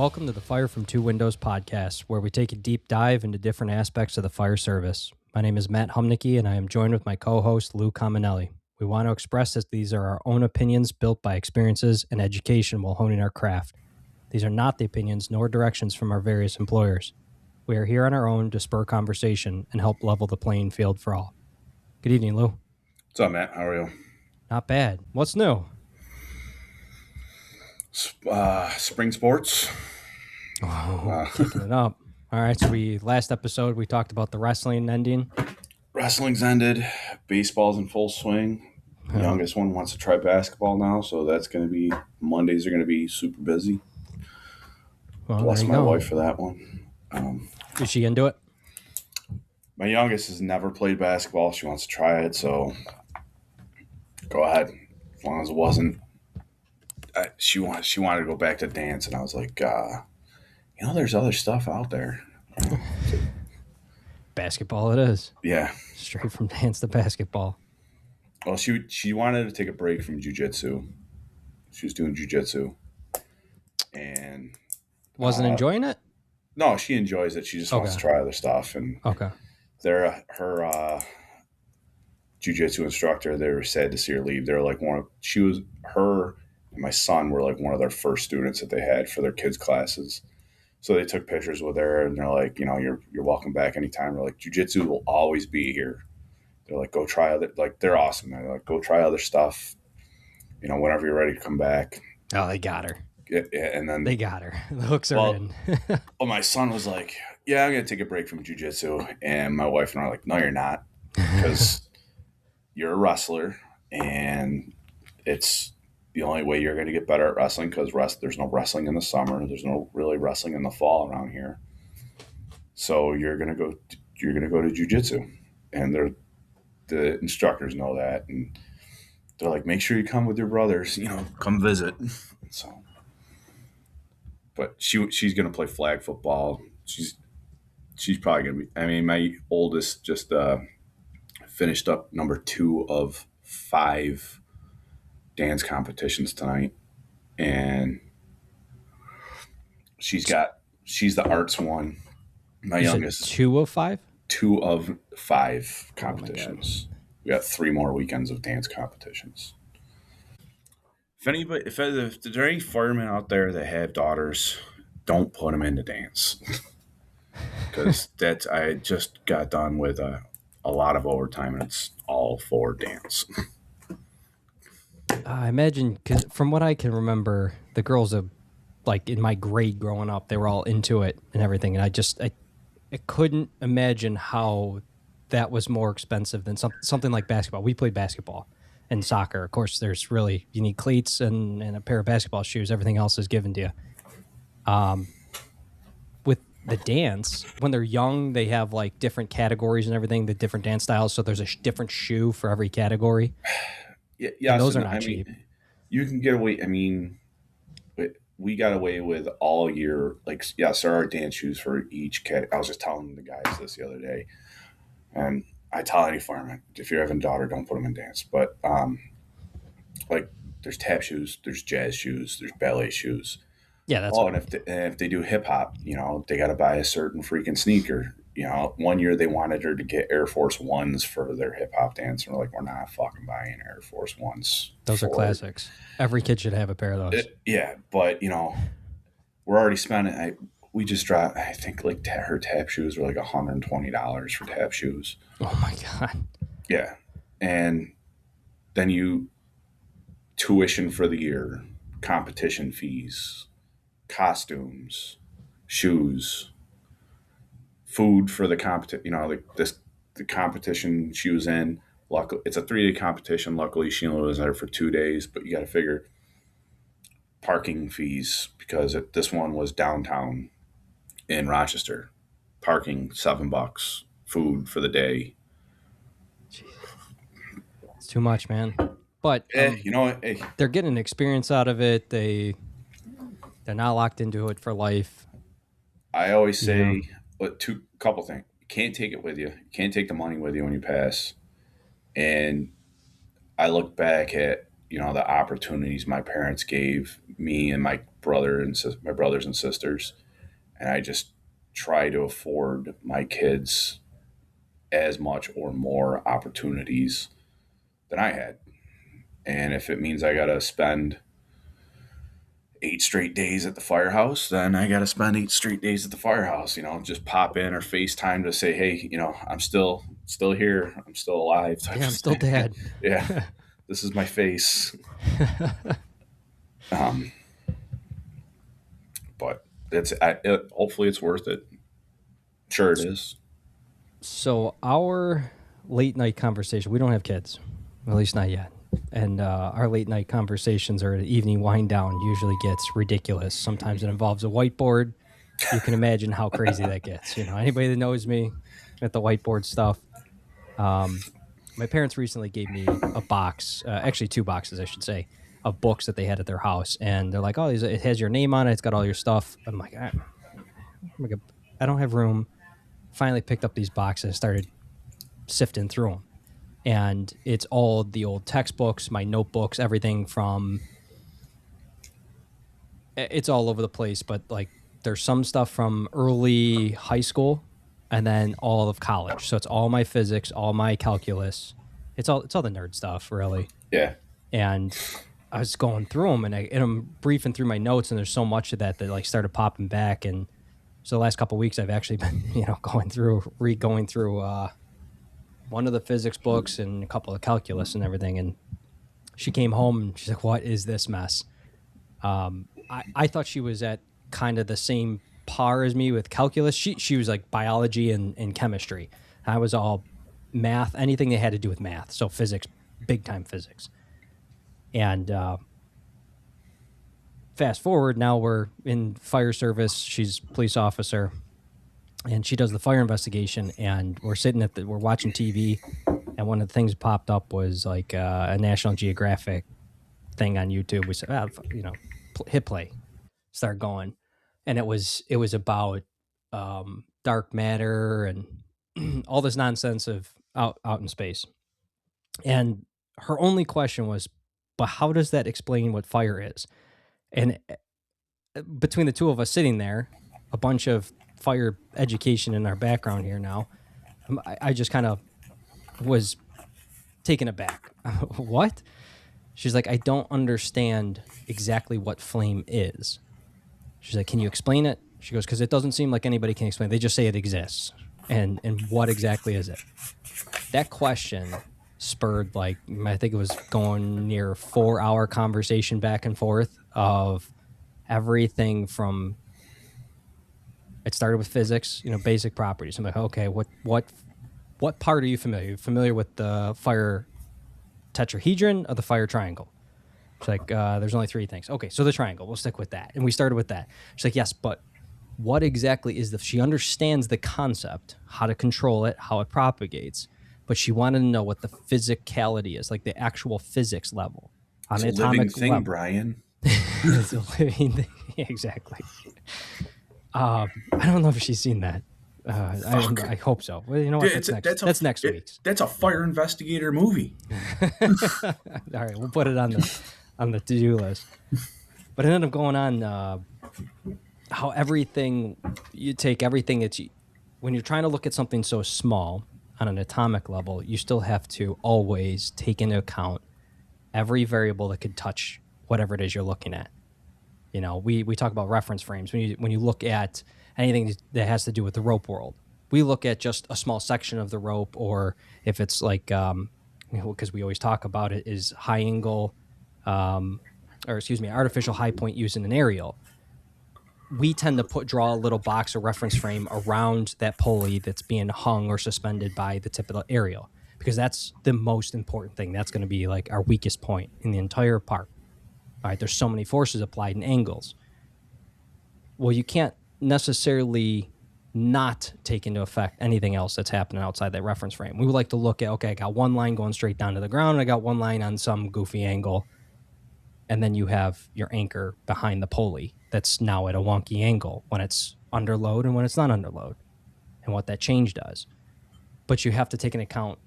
Welcome to the Fire from Two Windows podcast, where we take a deep dive into different aspects of the fire service. My name is Matt Humnicki, and I am joined with my co-host, Lou Caminelli. We want to express that these are our own opinions built by experiences and education while honing our craft. These are not the opinions nor directions from our various employers. We are here on our own to spur conversation and help level the playing field for all. Good evening, Lou. What's up, Matt? How are you? Not bad. What's new? Spring sports. Kicking it up. All right, so last episode we talked about the wrestling ending. Wrestling's ended. Baseball's in full swing. The youngest one wants to try basketball now, so that's going to be Mondays are going to be super busy. Well, Bless my wife for that one. Is she into it? My youngest has never played basketball. She wants to try it, so go ahead. As long as it wasn't. She wanted to go back to dance, and I was like, there's other stuff out there. Basketball it is. Yeah. Straight from dance to basketball. Well, she wanted to take a break from jiu-jitsu. She was doing jiu-jitsu. And wasn't enjoying it? No, she enjoys it. She just wants to try other stuff. And her jiu-jitsu instructor, they were sad to see her leave. They were like her and my son were like one of their first students that they had for their kids' classes. So they took pictures with her, and they're like, you're welcome back anytime. They're like, jiu-jitsu will always be here. They're like, go try other, like, they're awesome. They're like, go try other stuff, whenever you're ready to come back. Oh, they got her. Yeah, and then they got her. The hooks are in. Well, my son was like, yeah, I'm going to take a break from jiu-jitsu. And my wife and I are like, no, you're not, because you're a wrestler, and it's the only way you're going to get better at wrestling, because there's no wrestling in the summer. There's no really wrestling in the fall around here. So you're going to go to jiu-jitsu. And the instructors know that. And they're like, make sure you come with your brothers, come visit. So, but she's going to play flag football. She's probably going to be, my oldest just finished up number 2 of 5 dance competitions tonight, and she's the arts one. My youngest 2 of 5? 2 of 5 competitions. We got 3 more weekends of dance competitions. If there's any firemen out there that have daughters, don't put them into dance, because I just got done with a lot of overtime, and it's all for dance. I imagine, because from what I can remember, the girls like in my grade growing up, they were all into it and everything, and I couldn't imagine how that was more expensive than something like basketball. We played basketball and soccer. Of course, you need cleats and a pair of basketball shoes. Everything else is given to you. With the dance, when they're young, they have like different categories and everything, the different dance styles. So there's a different shoe for every category. Yeah, those are not cheap. You can get away. We got away with all year. Like, yes, there are dance shoes for each category. I was just telling the guys this the other day, and I tell any fireman, if you're having a daughter, don't put them in dance. But like, there's tap shoes, there's jazz shoes, there's ballet shoes. Yeah, that's. And if they do hip hop, they got to buy a certain freaking sneaker. One year they wanted her to get Air Force Ones for their hip hop dance, and we're like, we're not fucking buying Air Force Ones. Those are classics. Every kid should have a pair of those. But we're already spending. We just dropped. I think like her tap shoes were like $120 for tap shoes. Oh my god. Yeah, and then you tuition for the year, competition fees, costumes, shoes. Food for the competition, the competition she was in. Luckily, it's a 3-day competition. Luckily, she only was there for 2 days, but you got to figure parking fees, because this one was downtown in Rochester. Parking $7, food for the day. It's too much, man. But you know what? Hey. They're getting experience out of it. They're not locked into it for life. I always say. But couple things. You can't take it with you. You can't take the money with you when you pass. And I look back at, the opportunities my parents gave me and my brothers and sisters, and I just try to afford my kids as much or more opportunities than I had. And if it means I got to spend 8 straight days at the firehouse, then I got to spend 8 straight days at the firehouse. Just pop in or FaceTime to say, hey, I'm still here, I'm still alive. Yeah, I'm still dad. Yeah, this is my face. Um, but hopefully it's worth it. Sure, it is. So our late night conversation, we don't have kids, at least not yet. And our late night conversations or the evening wind down usually gets ridiculous. Sometimes it involves a whiteboard. You can imagine how crazy that gets. Anybody that knows me at the whiteboard stuff. My parents recently gave me a box, actually 2 boxes, I should say, of books that they had at their house. And they're like, oh, it has your name on it. It's got all your stuff. I'm like, I don't have room. Finally picked up these boxes, started sifting through them. And it's all the old textbooks, my notebooks, everything from, it's all over the place, but like there's some stuff from early high school and then all of college. So it's all my physics, all my calculus. It's all the nerd stuff, really. Yeah. And I was going through them and I'm briefing through my notes, and there's so much of that like started popping back. And so the last couple of weeks I've actually been, going through one of the physics books and a couple of calculus and everything. And she came home and she's like, what is this mess? I thought she was at kind of the same par as me with calculus. She was like biology and chemistry. I was all math, anything that had to do with math. So physics, big time physics. And fast forward, now we're in fire service. She's a police officer, and she does the fire investigation. And we're sitting we're watching TV, and one of the things popped up was like a National Geographic thing on YouTube. We said, hit play, start going, and it was about dark matter and all this nonsense of out in space. And her only question was, but how does that explain what fire is? And between the two of us sitting there, a bunch of fire education in our background here now, I just kind of was taken aback. What? She's like, I don't understand exactly what flame is. She's like, can you explain it? She goes, because it doesn't seem like anybody can explain it. They just say it exists. And what exactly is it? That question spurred, like, I think it was going near a 4-hour conversation back and forth of everything from, it started with physics, basic properties. I'm like, okay, what part are you familiar? Are you familiar with the fire tetrahedron or the fire triangle? She's like, there's only 3 things. Okay, so the triangle, we'll stick with that. And we started with that. She's like, yes, but what exactly is she understands the concept, how to control it, how it propagates, but she wanted to know what the physicality is, like the actual physics level. On it's an atomic living thing, level. Brian. It's a living thing. Exactly. I don't know if she's seen that. I hope so. Well, you know what? That's next week's. That's a fire investigator movie. All right, we'll put it on the to-do list. But it ended up going on how you take everything when you're trying to look at something so small on an atomic level, you still have to always take into account every variable that could touch whatever it is you're looking at. We talk about reference frames. When you look at anything that has to do with the rope world, we look at just a small section of the rope, or if it's like, because we always talk about it, is high angle, artificial high point used in an aerial. We tend to draw a little box or reference frame around that pulley that's being hung or suspended by the tip of the aerial, because that's the most important thing. That's going to be like our weakest point in the entire part. All right, there's so many forces applied in angles. Well, you can't necessarily not take into effect anything else that's happening outside that reference frame. We would like to look at, okay, I got one line going straight down to the ground, and I got one line on some goofy angle, and then you have your anchor behind the pulley that's now at a wonky angle when it's under load and when it's not under load, and what that change does. But you have to take into account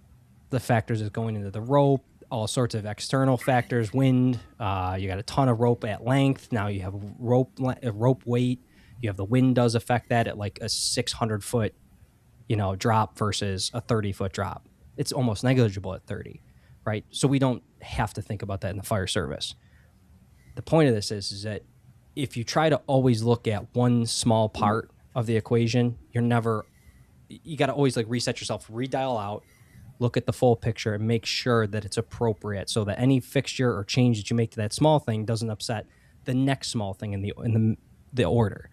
the factors that's going into the rope, all sorts of external factors, wind. You got a ton of rope at length. Now you have rope weight. You have the wind does affect that at like a 600-foot, drop versus a 30-foot drop. It's almost negligible at 30, right? So we don't have to think about that in the fire service. The point of this is that if you try to always look at one small part of the equation, you got to always like reset yourself, redial out, look at the full picture, and make sure that it's appropriate so that any fixture or change that you make to that small thing doesn't upset the next small thing in the order,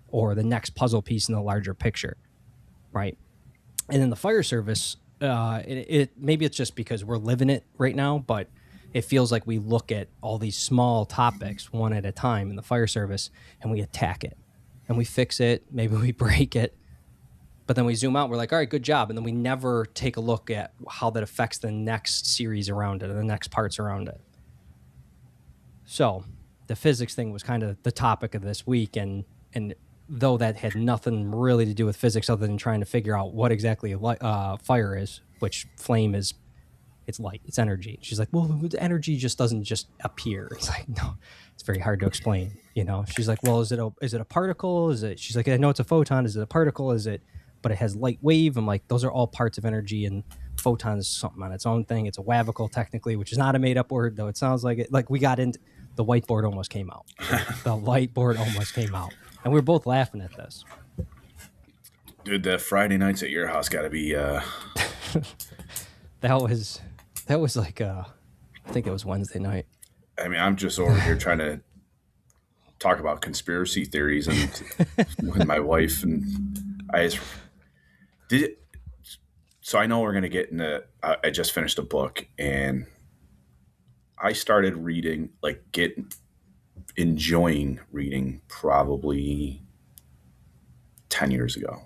or the next puzzle piece in the larger picture, right? And in the fire service, maybe it's just because we're living it right now, but it feels like we look at all these small topics one at a time in the fire service, and we attack it and we fix it. Maybe we break it, but then we zoom out. We're like, all right, good job. And then we never take a look at how that affects the next series around it or the next parts around it. So the physics thing was kind of the topic of this week. And though that had nothing really to do with physics other than trying to figure out what exactly fire is, which flame is, it's light, it's energy. She's like, well, the energy just doesn't just appear. It's like, no, it's very hard to explain. She's like, well, is it a particle? She's like, I know it's a photon. Is it a particle? But it has light wave. I'm like, those are all parts of energy, and photon is something on its own thing. It's a wavicle technically, which is not a made up word, though it sounds like it. Like we got into the whiteboard almost came out. The whiteboard almost came out. And we were both laughing at this. Dude, the Friday nights at your house got to be... That was like, I think it was Wednesday night. I mean, I'm just over here trying to talk about conspiracy theories and with my wife, and I just... So I know we're going to get into... I just finished a book, and I started reading, enjoying reading probably 10 years ago.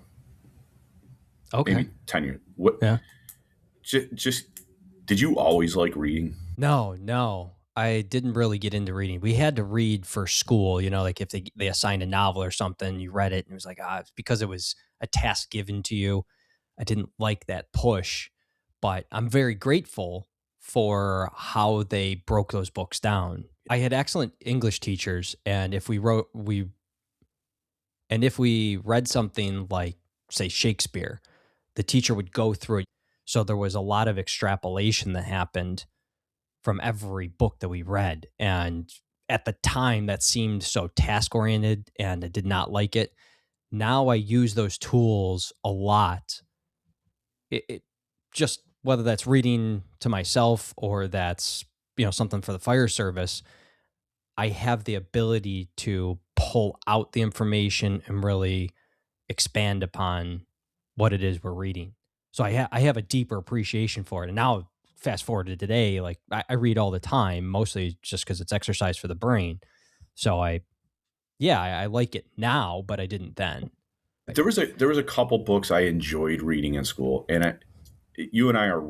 Okay. Maybe 10 years. What? Yeah. Just did you always like reading? No. I didn't really get into reading. We had to read for school, like if they assigned a novel or something, you read it, and it was like, it's because it was a task given to you. I didn't like that push, but I'm very grateful for how they broke those books down. I had excellent English teachers, and if we read something like, say, Shakespeare, the teacher would go through it. So there was a lot of extrapolation that happened from every book that we read. And at the time, that seemed so task-oriented, and I did not like it. Now I use those tools a lot. It just, whether that's reading to myself or that's, something for the fire service, I have the ability to pull out the information and really expand upon what it is we're reading. So I have a deeper appreciation for it. And now, fast forward to today, like I read all the time, mostly just because it's exercise for the brain. So I like it now, but I didn't then. There was a couple books I enjoyed reading in school, and you and I are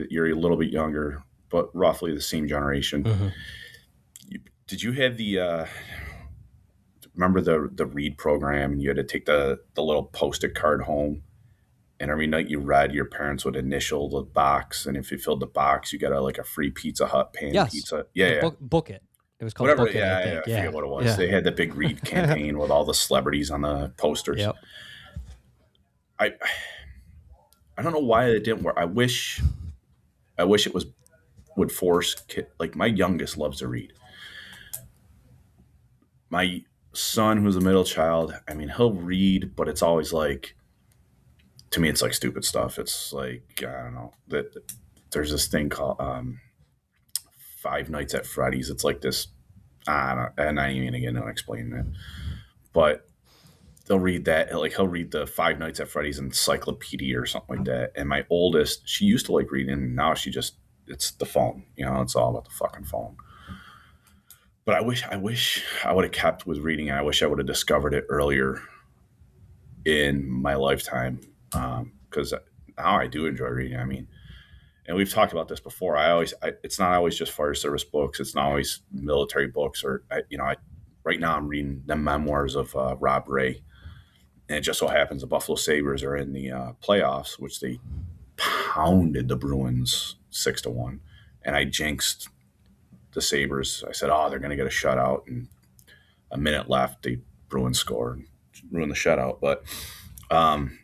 you're a little bit younger, but roughly the same generation. Mm-hmm. Did you have remember the read program, and you had to take the little Post-it card home, and every night you read, your parents would initial the box, and if you filled the box, you got a free Pizza Hut pan pizza. Yeah. Book it. It was called Whatever. Book It, I think. I forget what it was. Yeah. They had the big read campaign with all the celebrities on the posters. Yep. I don't know why it didn't work. I wish it would force like my youngest loves to read. My son, who's a middle child, I mean, he'll read, but it's always like, to me, it's like stupid stuff. It's like, I don't know, that there's this thing called Five Nights at Freddy's. It's like this, I'm not even gonna get into explaining it, but they'll read that. He'll read the Five Nights at Freddy's encyclopedia or something like that. And my oldest, she used to like reading. Now it's the phone. It's all about the fucking phone. But I wish I would have kept with reading. I wish I would have discovered it earlier in my lifetime. Because now I do enjoy reading. I mean, and we've talked about this before. It's not always just fire service books. It's not always military books, or right now I'm reading the memoirs of Rob Ray. And it just so happens the Buffalo Sabres are in the playoffs, which they pounded the Bruins 6-1. and I jinxed the Sabres. I said, "Oh, they're going to get a shutout," and a minute left, they Bruins score and ruin the shutout. But um,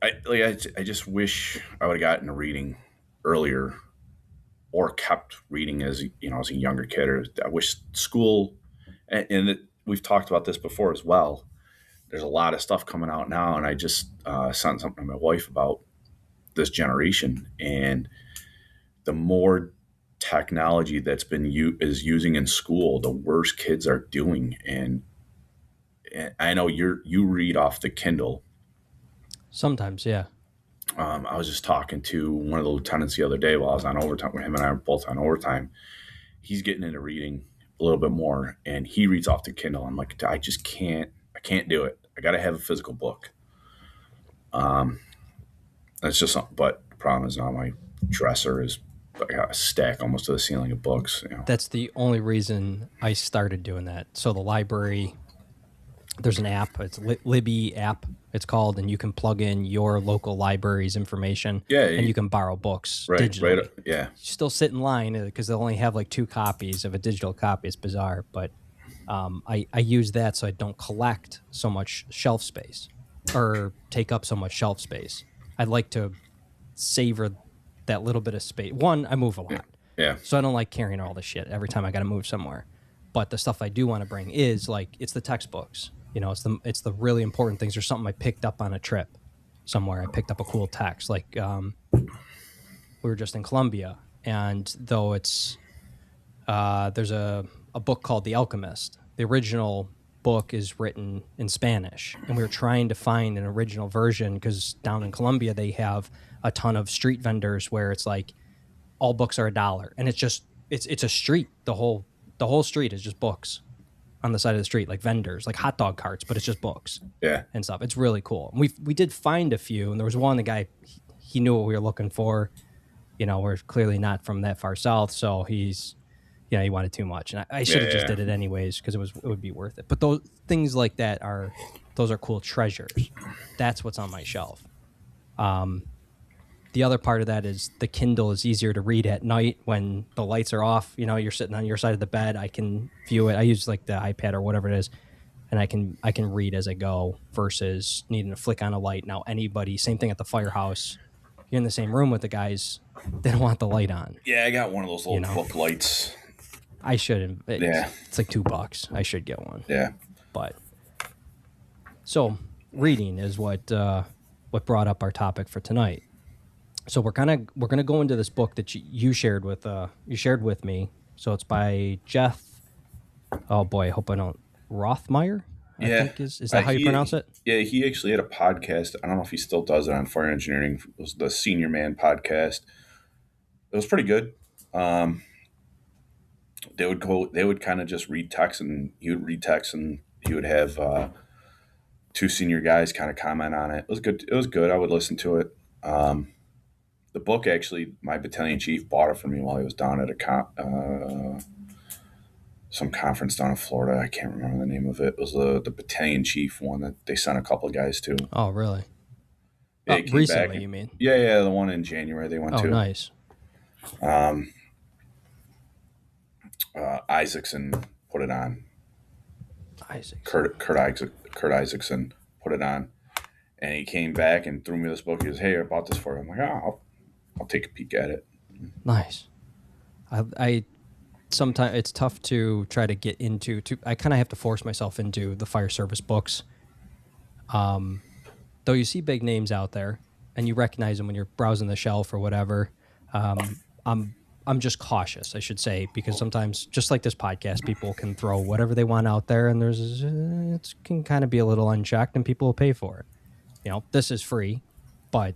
I just wish I would have gotten to reading earlier or kept reading as as a younger kid. Or I wish school, we've talked about this before as well. There's a lot of stuff coming out now, and I just sent something to my wife about this generation, and the more technology that's been is using in school, the worse kids are doing. And I know you read off the Kindle. Sometimes, yeah. I was just talking to one of the lieutenants the other day while I was on overtime. Him and I were both on overtime. He's getting into reading a little bit more, and he reads off the Kindle. I'm like, I just can't. I can't do it. I got to have a physical book. That's just something. But the problem is now my dresser is I got a stack almost to the ceiling of books. That's the only reason I started doing that. So the library, there's an app. It's Libby app. It's called, and you can plug in your local library's information. Yeah, and you can borrow books right, digitally. right. Yeah, You still sit in line because they only have like 2 copies of a digital copy. It's bizarre, but I use that so I don't collect so much shelf space or take up so much shelf space. I'd like to savor that little bit of space. One, I move a lot. yeah, So I don't like carrying all the shit every time I got to move somewhere. But the stuff I do want to bring is like, it's the textbooks. It's the really important things, or something I picked up on a trip somewhere. I picked up a cool text. Like we were just in Colombia, and though it's there's a book called The Alchemist. The original book is written in Spanish, and we were trying to find an original version because down in Colombia they have a ton of street vendors where it's like all books are $1, and it's a street. The whole street is just books on the side of the street, like vendors, like hot dog carts, but it's just books yeah. and stuff. It's really cool. And we did find a few, and there was one, the guy, he knew what we were looking for. We're clearly not from that far south, so he wanted too much, and I should have just did it anyways because it would be worth it. But those things like that are cool treasures. That's what's on my shelf. The other part of that is the Kindle is easier to read at night when the lights are off. You're sitting on your side of the bed. I can view it. I use like the iPad or whatever it is, and I can read as I go versus needing to flick on a light. Now, same thing at the firehouse. You're in the same room with the guys. They don't want the light on. Yeah, I got one of those little book lights. I should. Yeah. It's like $2. I should get one. Yeah. But so reading is what brought up our topic for tonight. So we're gonna go into this book that you shared with me. So it's by Jeff. Oh boy, I hope I don't Rothmeyer. I think is that how you pronounce it? Yeah, he actually had a podcast. I don't know if he still does it on fire engineering. It was the Senior Man podcast. It was pretty good. They would kind of just read text, and he would read text, and he would have 2 senior guys kind of comment on it. It was good. It was good. I would listen to it. The book, actually, my battalion chief bought it for me while he was down at some conference down in Florida. I can't remember the name of it. It was the battalion chief one that they sent a couple of guys to. Oh, really? Yeah, recently, you mean? Yeah, the one in January they went to. Oh, nice. Isaacson put it on. Kurt Isaacson put it on, and he came back and threw me this book. He goes, "Hey, I bought this for you." I'm like, "Oh, I'll take a peek at it." Nice. I sometimes it's tough to try to get into. I kind of have to force myself into the fire service books. Though you see big names out there, and you recognize them when you're browsing the shelf or whatever. I'm just cautious, I should say, because sometimes, just like this podcast, people can throw whatever they want out there, and it can kind of be a little unchecked, and people will pay for it. This is free, but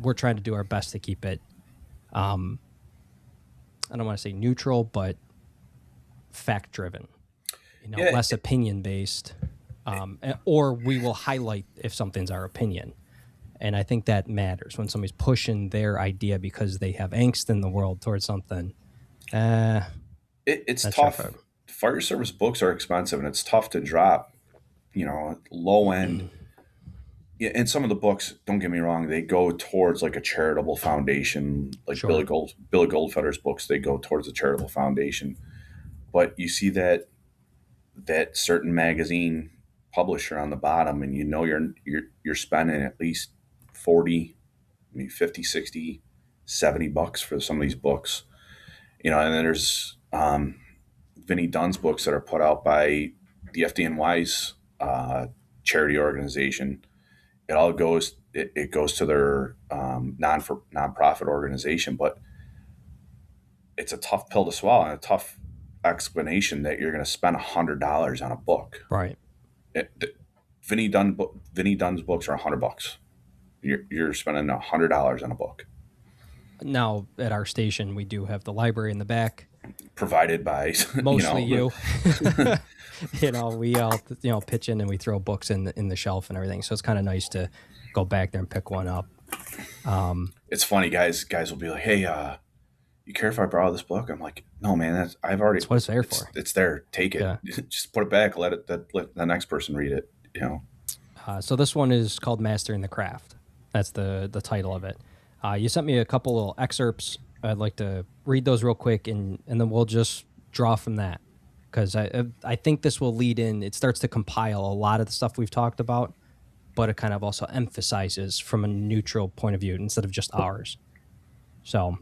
we're trying to do our best to keep it. I don't want to say neutral, but fact driven. Less opinion based, or we will highlight if something's our opinion. And I think that matters when somebody's pushing their idea because they have angst in the world towards something. It's tough. Fire service books are expensive, and it's tough to drop, low end Yeah, and some of the books, don't get me wrong, they go towards like a charitable foundation, like Sure. Billy Goldfetter's books. They go towards a charitable foundation, but you see that certain magazine publisher on the bottom, and you know you're spending at least 40, maybe 50, 60, 70 bucks for some of these books. And then there's Vinnie Dunn's books that are put out by the FDNY's charity organization. It goes to their nonprofit organization, but it's a tough pill to swallow and a tough explanation that you're going to spend $100 on a book. Right. It, Vinnie Dunn's books are $100. You're spending $100 on a book Now at our station, we do have the library in the back, provided by mostly you. We all pitch in and we throw books in the shelf and everything. So it's kind of nice to go back there and pick one up. It's funny, guys. Guys will be like, "Hey, you care if I borrow this book?" I'm like, "No, man. I've already. That's what it's there for. It's there. Take it. Yeah. Just put it back. Let the next person read it. So this one is called Mastering the Craft. That's the title of it. You sent me a couple little excerpts. I'd like to read those real quick, and then we'll just draw from that, because I think this will lead in. It starts to compile a lot of the stuff we've talked about, but it kind of also emphasizes from a neutral point of view instead of just ours. So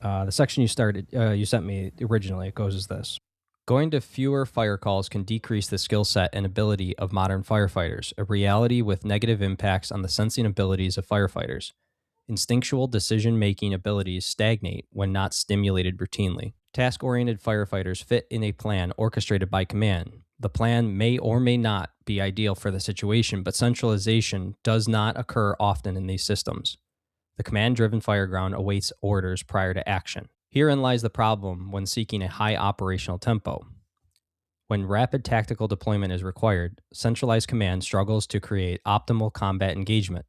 the section you sent me originally, it goes as this. Going to fewer fire calls can decrease the skill set and ability of modern firefighters, a reality with negative impacts on the sensing abilities of firefighters. Instinctual decision-making abilities stagnate when not stimulated routinely. Task-oriented firefighters fit in a plan orchestrated by command. The plan may or may not be ideal for the situation, but centralization does not occur often in these systems. The command-driven fireground awaits orders prior to action. Herein lies the problem when seeking a high operational tempo. When rapid tactical deployment is required, centralized command struggles to create optimal combat engagement.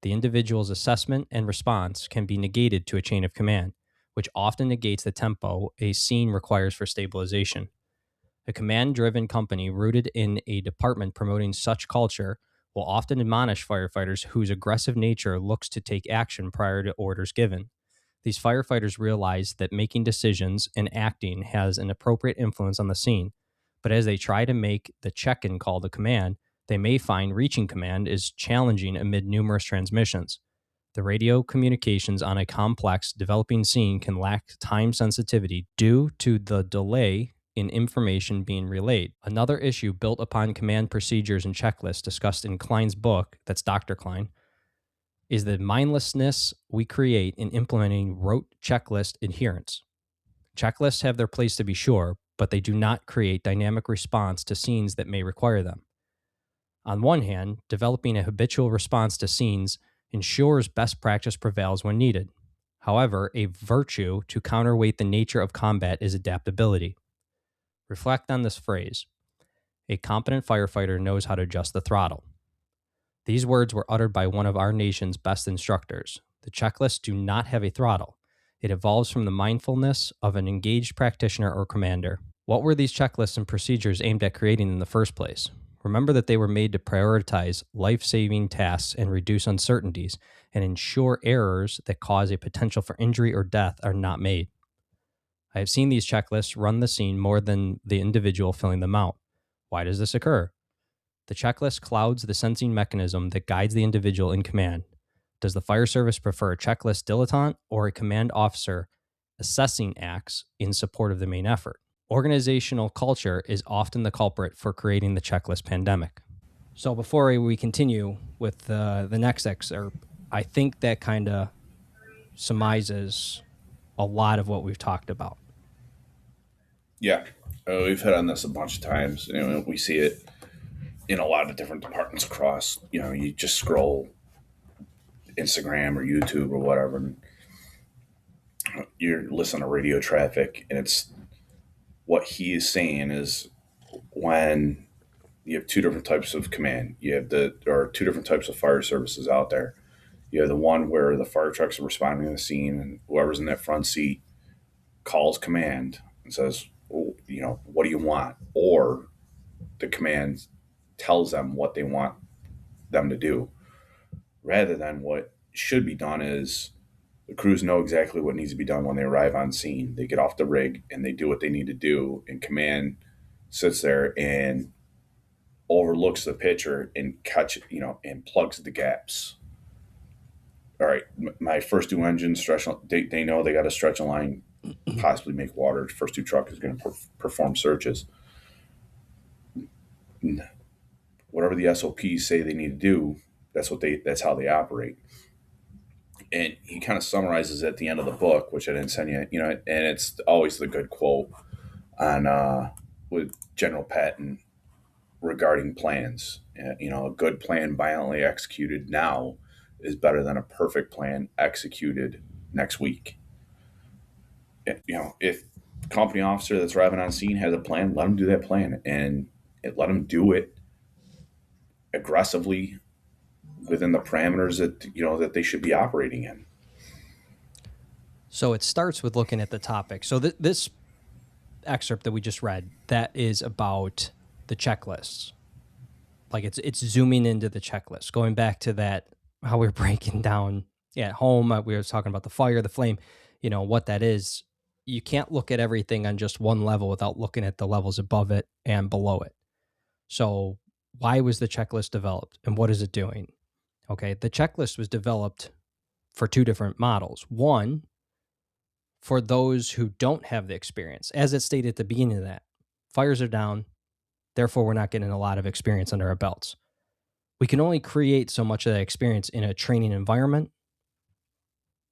The individual's assessment and response can be negated to a chain of command, which often negates the tempo a scene requires for stabilization. A command-driven company rooted in a department promoting such culture will often admonish firefighters whose aggressive nature looks to take action prior to orders given. These firefighters realize that making decisions and acting has an appropriate influence on the scene, but as they try to make the check-in call to command, they may find reaching command is challenging amid numerous transmissions. The radio communications on a complex, developing scene can lack time sensitivity due to the delay in information being relayed. Another issue built upon command procedures and checklists discussed in Klein's book, that's Dr. Klein, is the mindlessness we create in implementing rote checklist adherence. Checklists have their place to be sure, but they do not create dynamic response to scenes that may require them. On one hand, developing a habitual response to scenes ensures best practice prevails when needed. However, a virtue to counterweight the nature of combat is adaptability. Reflect on this phrase. A competent firefighter knows how to adjust the throttle. These words were uttered by one of our nation's best instructors. The checklists do not have a throttle. It evolves from the mindfulness of an engaged practitioner or commander. What were these checklists and procedures aimed at creating in the first place? Remember that they were made to prioritize life-saving tasks and reduce uncertainties and ensure errors that cause a potential for injury or death are not made. I have seen these checklists run the scene more than the individual filling them out. Why does this occur? The checklist clouds the sensing mechanism that guides the individual in command. Does the fire service prefer a checklist dilettante or a command officer assessing acts in support of the main effort? Organizational culture is often the culprit for creating the checklist pandemic. So before we continue with the next excerpt, I think that kind of surmises a lot of what we've talked about. Yeah, we've hit on this a bunch of times. We see it in a lot of different departments across. You just scroll Instagram or YouTube or whatever, and you're listening to radio traffic, and it's what he is saying is when you have two different types of command. There are two different types of fire services out there. You have the one where the fire trucks are responding to the scene, and whoever's in that front seat calls command and says, what do you want? Or the command tells them what they want them to do. rather than what should be done is the crews know exactly what needs to be done when they arrive on scene. They get off the rig and they do what they need to do, and command sits there and overlooks the picture and and plugs the gaps. All right, my first two engines stretch. They know they got to stretch a line, possibly make water. First two truck is going to perform searches. Whatever the SOPs say they need to do, that's how they operate. And he kind of summarizes at the end of the book, which I didn't send you, and it's always the good quote on with General Patton regarding plans. A good plan violently executed now is better than a perfect plan executed next week. If the company officer that's arriving on scene has a plan, let them do that plan, and let them do it aggressively within the parameters that they should be operating in. So it starts with looking at the topic. So this excerpt that we just read, that is about the checklists. Like it's zooming into the checklist, going back to that, how we were breaking down at home. We were talking about the fire, the flame, what that is. You can't look at everything on just one level without looking at the levels above it and below it. So why was the checklist developed and what is it doing? Okay, the checklist was developed for two different models. One, for those who don't have the experience, as it stated at the beginning of that, fires are down, therefore we're not getting a lot of experience under our belts. We can only create so much of that experience in a training environment.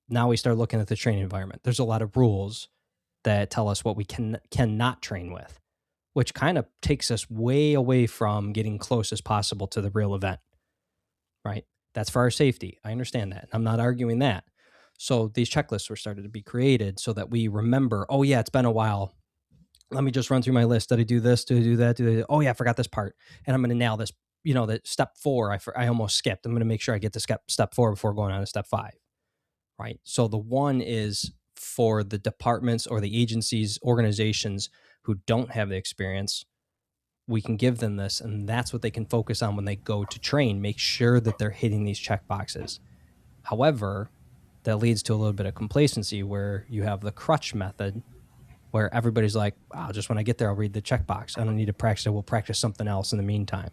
Now we start looking at the training environment. There's a lot of rules that tell us what we cannot train with, which kind of takes us way away from getting close as possible to the real event, right? That's for our safety. I understand that. I'm not arguing that. So these checklists were started to be created so that we remember, oh yeah, it's been a while. Let me just run through my list. Did I do this? Did I do that? Oh yeah, I forgot this part. And I'm going to nail this, that step 4, I almost skipped. I'm going to make sure I get to step 4 before going on to step 5, right? So the one is for the departments or the agencies, organizations who don't have the experience. We can give them this, and that's what they can focus on when they go to train. Make sure that they're hitting these check boxes. However, that leads to a little bit of complacency where you have the crutch method where everybody's like, wow, just when I get there, I'll read the checkbox. I don't need to practice it. We'll practice something else in the meantime.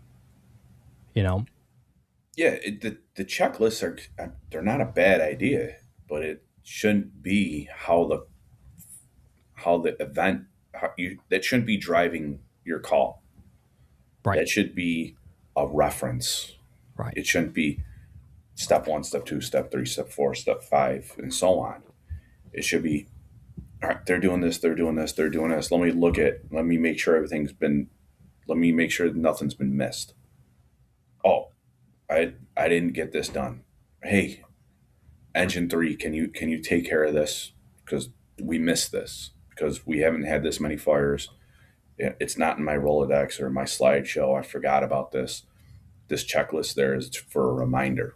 Yeah, the checklists they're not a bad idea, but it shouldn't be how the event that shouldn't be driving your call. Right. That should be a reference. Right. It shouldn't be step 1, step 2, step 3, step 4, step 5, and so on. It should be, all right, they're doing this, they're doing this, they're doing this. Let me make sure let me make sure nothing's been missed. Oh, I didn't get this done. Hey, engine 3, can you take care of this? Because we missed this, because we haven't had this many fires. It's not in my Rolodex or my slideshow. I forgot about this. This checklist there is for a reminder.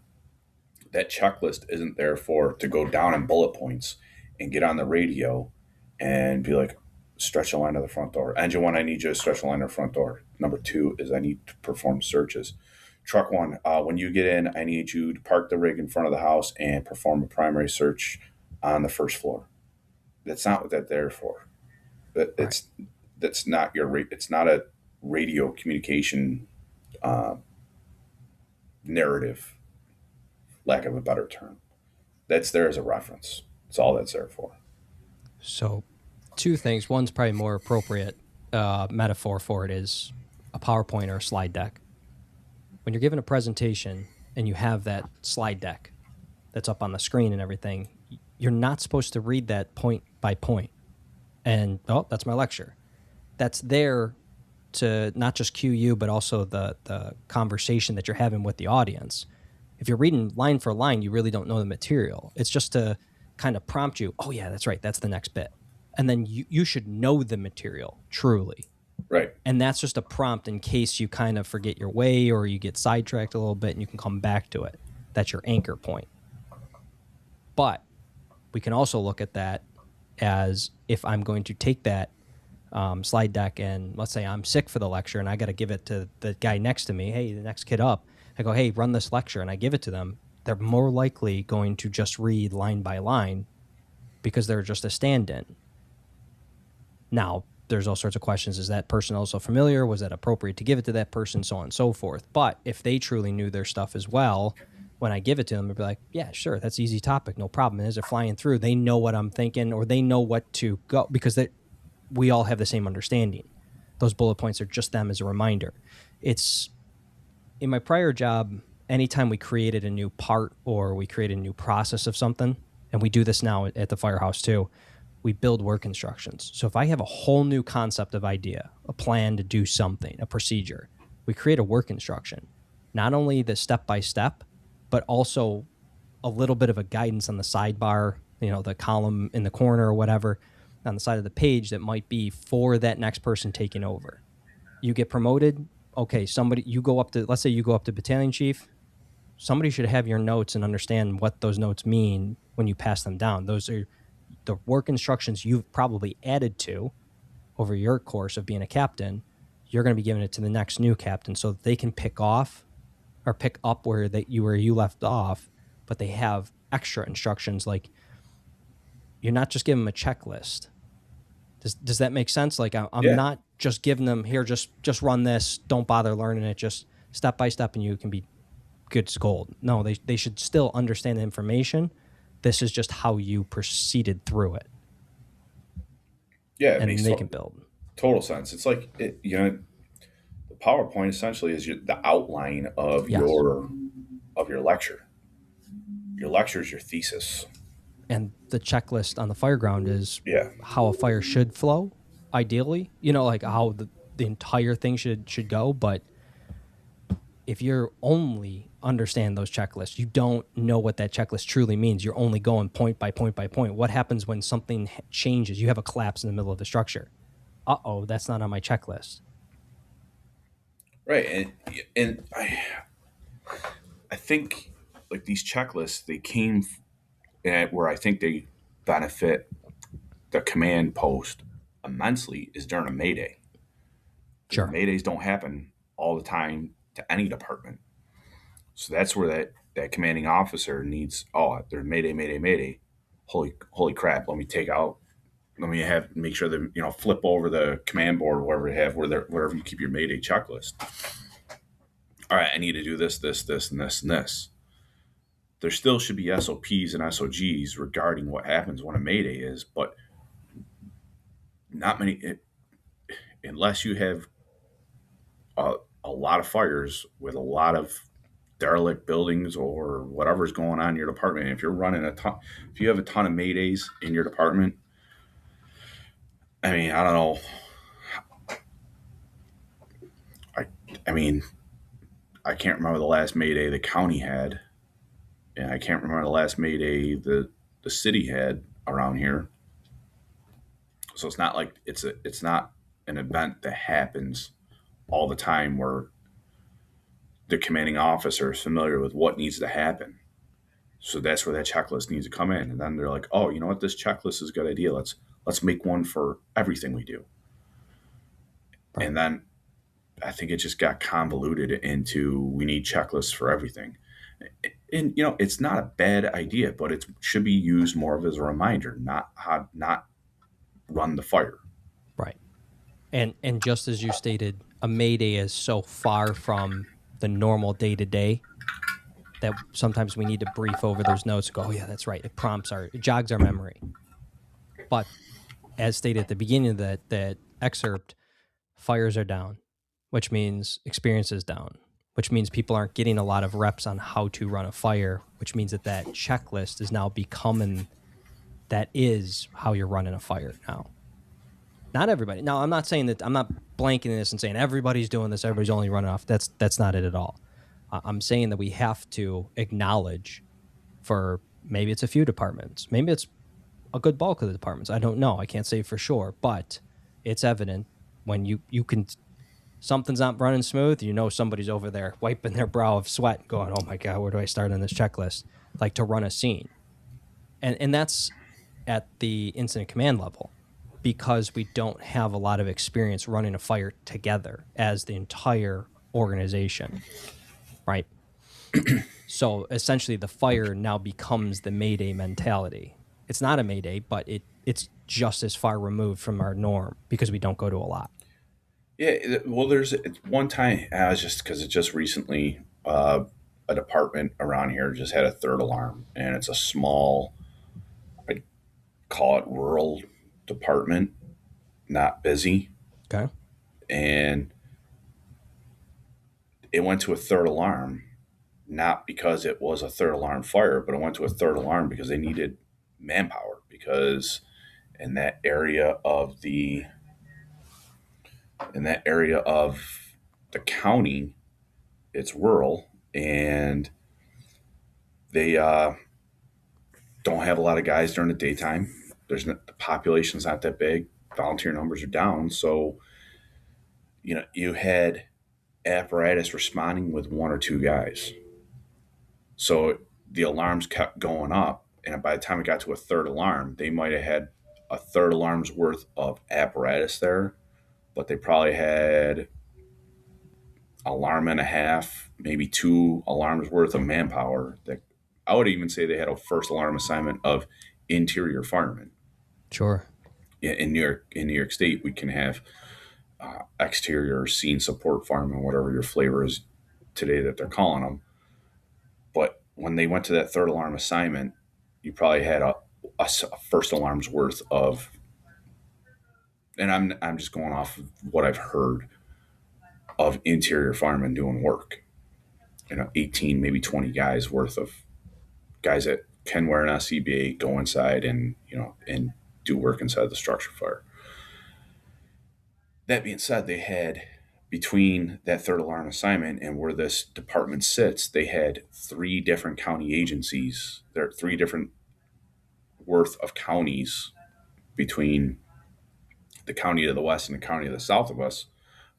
That checklist isn't there to go down in bullet points and get on the radio and be like, stretch a line to the front door. Engine 1, I need you to stretch a line to the front door. Number 2 is I need to perform searches. Truck 1, when you get in, I need you to park the rig in front of the house and perform a primary search on the first floor. That's not what that's there for. That's not it's not a radio communication narrative, lack of a better term. That's there as a reference. That's all that's there for. So 2 things. One's probably more appropriate metaphor for it is a PowerPoint or a slide deck. When you're given a presentation and you have that slide deck that's up on the screen and everything, you're not supposed to read that point by point. And, oh, that's my lecture. That's there to not just cue you, but also the conversation that you're having with the audience. If you're reading line for line, you really don't know the material. It's just to kind of prompt you, oh yeah, that's right, that's the next bit. And then you should know the material, truly. Right. And that's just a prompt in case you kind of forget your way or you get sidetracked a little bit and you can come back to it. That's your anchor point. But we can also look at that as if I'm going to take that slide deck and let's say I'm sick for the lecture and I got to give it to the guy next to me. Hey, the next kid up. I go, hey, run this lecture, and I give it to them. they're more likely going to just read line by line because they're just a stand-in. Now, there's all sorts of questions. Is that person also familiar? Was that appropriate to give it to that person? So on and so forth. But if they truly knew their stuff as well, when I give it to them, they'd be like, yeah, sure, that's easy topic, no problem. And as they're flying through, they know what I'm thinking, or they know what to go, because we all have the same understanding. Those bullet points are just them as a reminder. It's in my prior job, anytime we created a new part or we created a new process of something, and we do this now at the firehouse too, we build work instructions. So if I have a whole new concept of idea, a plan to do something, a procedure, we create a work instruction. Not only the step-by-step, but also a little bit of a guidance on the sidebar, the column in the corner or whatever, on the side of the page that might be for that next person taking over. You get promoted, okay, let's say you go up to battalion chief, somebody should have your notes and understand what those notes mean when you pass them down. Those are the work instructions you've probably added to over your course of being a captain. You're going to be giving it to the next new captain so that they can pick up where you left off, but they have extra instructions. Like, you're not just giving them a checklist. Does that make sense? Like, I'm not just giving them here, just run this, don't bother learning it, just step by step and you can be good as gold. No, they should still understand the information. This is just how you proceeded through it. Yeah, it and makes they can build. Total sense. It's like, the PowerPoint essentially is the outline of Yes. your lecture. Your lecture is your thesis. And the checklist on the fireground is Yeah. how a fire should flow, ideally. Like how the entire thing should go. But if you're only understand those checklists, you don't know what that checklist truly means. You're only going point by point by point. What happens when something changes? You have a collapse in the middle of the structure. Uh-oh, that's not on my checklist. Right. And I think, like, these checklists, they came at where I think they benefit the command post immensely is during a Mayday. Sure. Maydays don't happen all the time to any department. So that's where that commanding officer needs, there's Mayday, Mayday, Mayday. Holy crap, let me make sure that, flip over the command board, wherever you have, wherever you keep your Mayday checklist. All right, I need to do this, this, this, and this, and this. There still should be SOPs and SOGs regarding what happens when a Mayday is, but not many, unless you have a lot of fires with a lot of derelict buildings or whatever's going on in your department. If you're running if you have a ton of Maydays in your department, I mean, I don't know. I mean, I can't remember the last Mayday the county had, and I can't remember the last Mayday the city had around here. So it's not like it's not an event that happens all the time where the commanding officer is familiar with what needs to happen. So that's where that checklist needs to come in. And then they're like, oh, you know what? This checklist is a good idea. Let's make one for everything we do. Right. And then I think it just got convoluted into we need checklists for everything. And it's not a bad idea, but it should be used more of as a reminder, not run the fire. Right. And just as you stated, a Mayday is so far from the normal day-to-day that sometimes we need to brief over those notes and go, oh yeah, that's right. It jogs our memory. But as stated at the beginning of that excerpt, fires are down, which means experience is down, which means people aren't getting a lot of reps on how to run a fire, which means that checklist is now becoming, that is how you're running a fire now. Not everybody. Now, I'm not saying that, I'm not blanking this and saying everybody's doing this, everybody's only running off. That's not it at all. I'm saying that we have to acknowledge, for maybe it's a few departments, maybe it's a good bulk of the departments. I don't know. I can't say for sure, but it's evident when you can, something's not running smooth, somebody's over there wiping their brow of sweat going, oh my God, where do I start on this checklist? Like to run a scene. And that's at the incident command level, because we don't have a lot of experience running a fire together as the entire organization, right? So essentially, the fire now becomes the Mayday mentality. It's not a Mayday, but it's just as far removed from our norm because we don't go to a lot. Yeah, well, there's one time I was just because it just recently a department around here just had a third alarm, and it's a small, I call it rural department, not busy, Okay. and it went to a third alarm, not because it was a third alarm fire, but it went to a third alarm because they needed manpower because in that area of the in that area of the county, it's rural and they don't have a lot of guys during the daytime. The population's not that big. Volunteer numbers are down, so you had apparatus responding with one or two guys. So the alarms kept going up, and by the time it got to a third alarm, they might have had a third alarm's worth of apparatus there, but they probably had alarm and a half, maybe two alarms worth of manpower. That I would even say they had a first alarm assignment of interior firemen. Sure. In New York State, we can have exterior scene support firemen, whatever your flavor is today that they're calling them. But when they went to that third alarm assignment, you probably had a first alarm's worth of, and I'm just going off of what I've heard of interior firemen doing work. 18, maybe 20 guys worth of guys that can wear an SCBA, go inside and and do work inside the structure fire. That being said, they had between that third alarm assignment and where this department sits, they had three different county agencies. There are three different worth of counties between the county to the west and the county to the south of us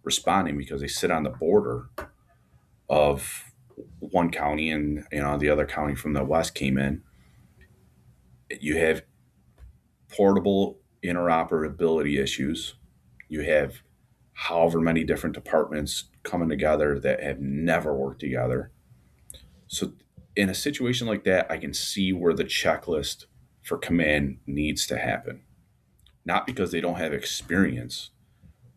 responding because they sit on the border of one county and the other county from the west came in. You have portable interoperability issues. You have however many different departments coming together that have never worked together. So, in a situation like that, I can see where the checklist for command needs to happen. Not because they don't have experience,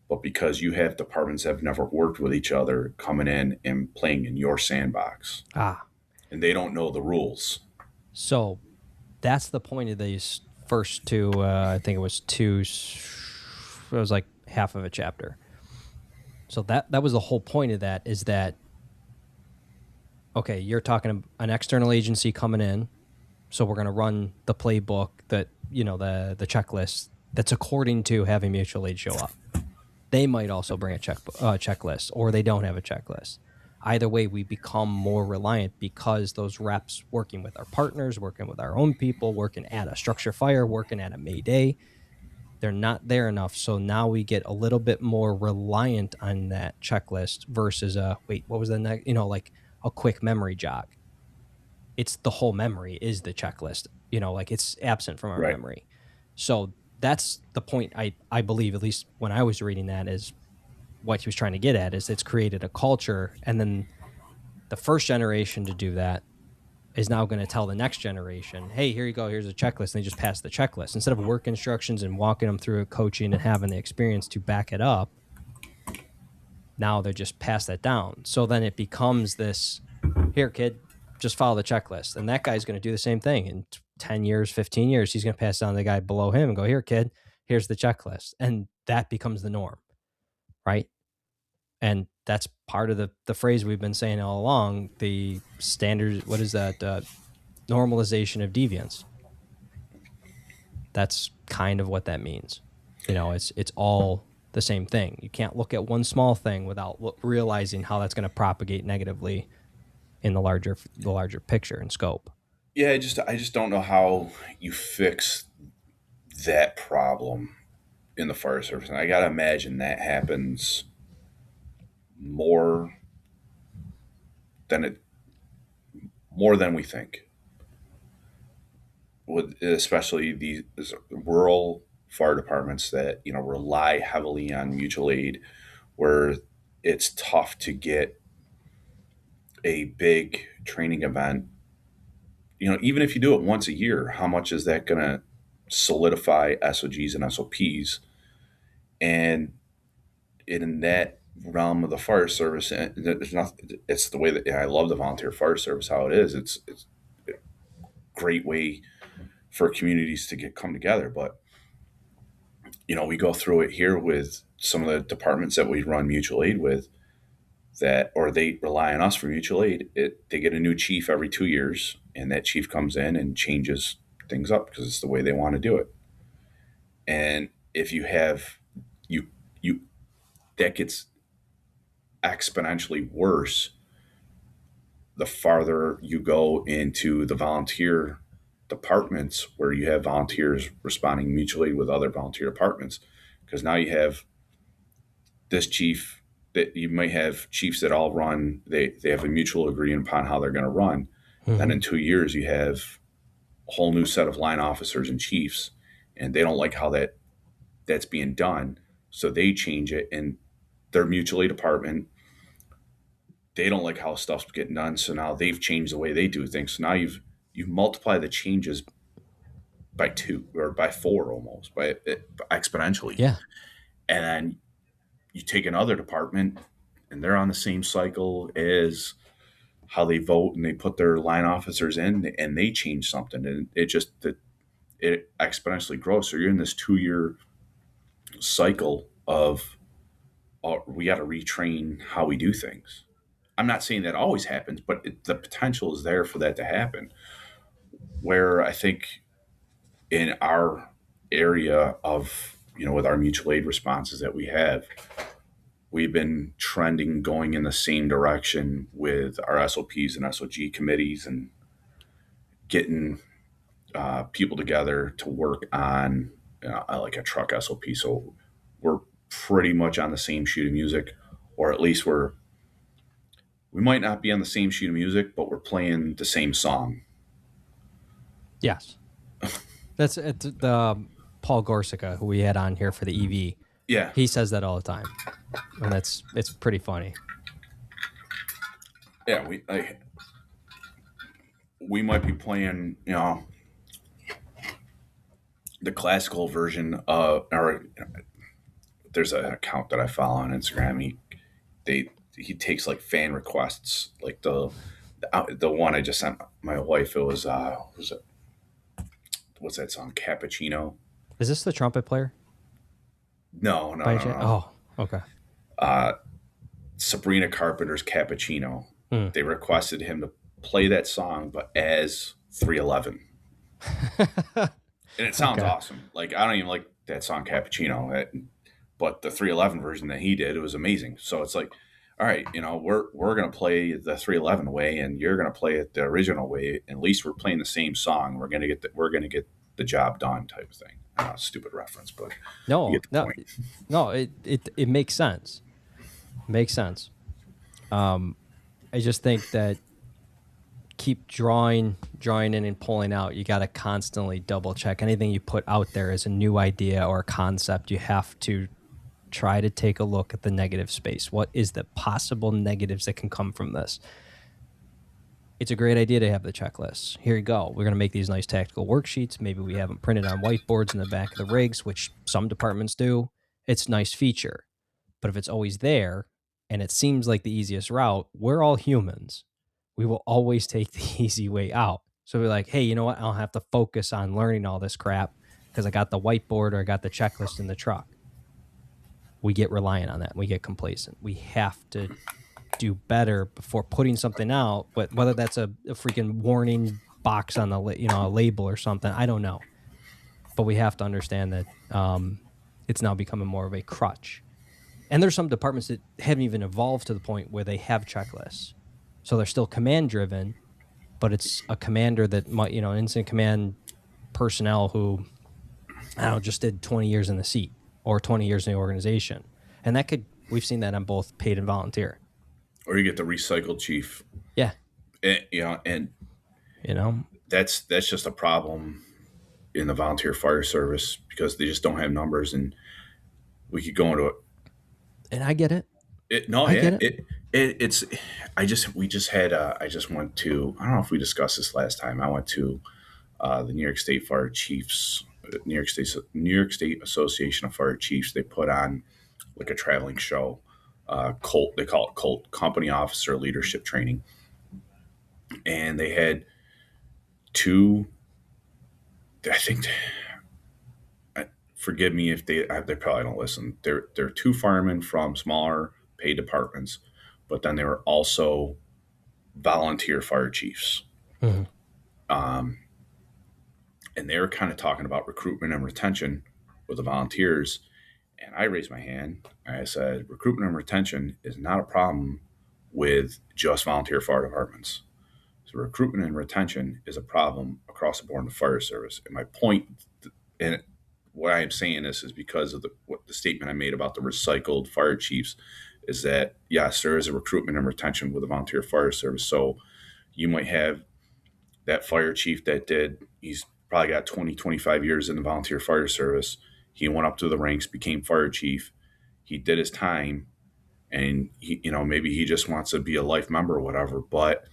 but because you have departments that have never worked with each other coming in and playing in your sandbox Ah, and they don't know the rules. so that's the point of these first two. I think it was two. It was like half of a chapter. So that was the whole point of that. Is that okay? You're talking an external agency coming in, so we're going to run the playbook that the checklist that's according to having mutual aid show up. They might also bring a checklist, or they don't have a checklist. Either way, we become more reliant because those reps working with our partners, working with our own people, working at a structure fire, working at a Mayday, they're not there enough. So now we get a little bit more reliant on that checklist versus wait, what was the next? Like a quick memory jog. It's the whole memory is the checklist. Like it's absent from our Right. memory. So that's the point. I believe, at least when I was reading that, is what he was trying to get at is it's created a culture, and then the first generation to do that is now going to tell the next generation, hey, here you go, here's a checklist, and they just pass the checklist instead of work instructions and walking them through coaching and having the experience to back it up. Now they just pass that down. So then it becomes this, here, kid, just follow the checklist, and that guy's going to do the same thing in 10 years, 15 years. He's going to pass down to the guy below him and go, here, kid, here's the checklist, and that becomes the norm, right? And that's part of the phrase we've been saying all along, the standard, what is that? Normalization of deviance. That's kind of what that means. It's all the same thing. You can't look at one small thing without realizing how that's going to propagate negatively in the larger picture and scope. Yeah, I just don't know how you fix that problem in the fire service. And I got to imagine that happens more than it more than we think. With especially these rural fire departments that rely heavily on mutual aid, where it's tough to get a big training event, even if you do it once a year, how much is that going to solidify SOGs and SOPs? And in that realm of the fire service, and there's nothing. It's the way that I love the volunteer fire service. How it is, it's a great way for communities to come together. But we go through it here with some of the departments that we run mutual aid with, that or they rely on us for mutual aid. They get a new chief every 2 years, and that chief comes in and changes things up because it's the way they want to do it. And if you have you you that gets exponentially worse the farther you go into the volunteer departments, where you have volunteers responding mutually with other volunteer departments, because now you have this chief, that you might have chiefs that all run, they have a mutual agreement upon how they're going to run. Then Mm-hmm. in 2 years you have a whole new set of line officers and chiefs, and they don't like how that's being done, so they change it in their mutual aid department. They don't like how stuff's getting done, so now they've changed the way they do things. So now you've multiplied the changes by two or by four, almost by exponentially. Yeah. And then you take another department, and they're on the same cycle as how they vote, and they put their line officers in, and they change something, and it exponentially grows. So you're in this 2 year cycle of, we got to retrain how we do things. I'm not saying that always happens, but the potential is there for that to happen. Where I think in our area of, with our mutual aid responses that we have, we've been trending going in the same direction with our SOPs and SOG committees, and getting people together to work on like a truck SOP. So we're pretty much on the same sheet of music, or at least we might not be on the same sheet of music, but we're playing the same song. Yes. That's the Paul Gorsica, who we had on here for the EV. Yeah, He says that all the time, and it's pretty funny. yeah. We might be playing, the classical version of, or there's an account that I follow on Instagram. He takes like fan requests, like the one I just sent my wife. It was it, what's that song? Cappuccino. Is this the trumpet player No, no, by no, chance? no. Oh, okay. Sabrina Carpenter's Cappuccino. Hmm. They requested him to play that song, but as 311, and it sounds Okay. awesome. Like, I don't even like that song Cappuccino, but the 311 version that he did, it was amazing. So it's like, all right, we're gonna play the 311 way, and you're gonna play it the original way. At least we're playing the same song. We're gonna get the job done, type of thing. Stupid reference, but you No, get the no, point. no. It makes sense. Makes sense. Um, I just think that keep drawing in and pulling out. You got to constantly double check anything you put out there as a new idea or a concept. You have to try to take a look at the negative space. What is the possible negatives that can come from this? It's a great idea to have the checklists. Here you go. We're going to make these nice tactical worksheets. Maybe we have them printed on whiteboards in the back of the rigs, which some departments do. It's a nice feature. But if it's always there and it seems like the easiest route, we're all humans. We will always take the easy way out. So we're like, hey, you know what? I don't have to focus on learning all this crap because I got the whiteboard or I got the checklist in the truck. We get reliant on that. We get complacent. We have to do better before putting something out, but whether that's a freaking warning box on the a label or something, I don't know. But we have to understand that it's now becoming more of a crutch. And there's some departments that haven't even evolved to the point where they have checklists. So they're still command driven, but it's a commander that might, an incident command personnel who, I don't know, just did 20 years in the seat or 20 years in the organization. And we've seen that on both paid and volunteer. Or you get the recycled chief, Yeah. and You know, that's just a problem in the volunteer fire service, because they just don't have numbers. And we could go into it. and I get it. No, I yeah, get it. it's we just had I just went to, I don't know if we discussed this last time. I went to the New York State Fire Chiefs, New York State Association of Fire Chiefs. They put on like a traveling show. Colt, they call it Colt, Company Officer Leadership Training, and they had two. I think, forgive me if they probably don't listen. They're two firemen from smaller paid departments, but then they were also volunteer fire chiefs. Mhm. Um, and they were kind of talking about recruitment and retention with the volunteers. And I raised my hand. I said, recruitment and retention is not a problem with just volunteer fire departments. So recruitment and retention is a problem across the board in the fire service. And my point, and why I'm saying this is because of the statement I made about the recycled fire chiefs, is that yes, there is a recruitment and retention with the volunteer fire service. So you might have that fire chief he's probably got 20, 25 years in the volunteer fire service. He went up to the ranks, became fire chief. He did his time, and maybe he just wants to be a life member or whatever, but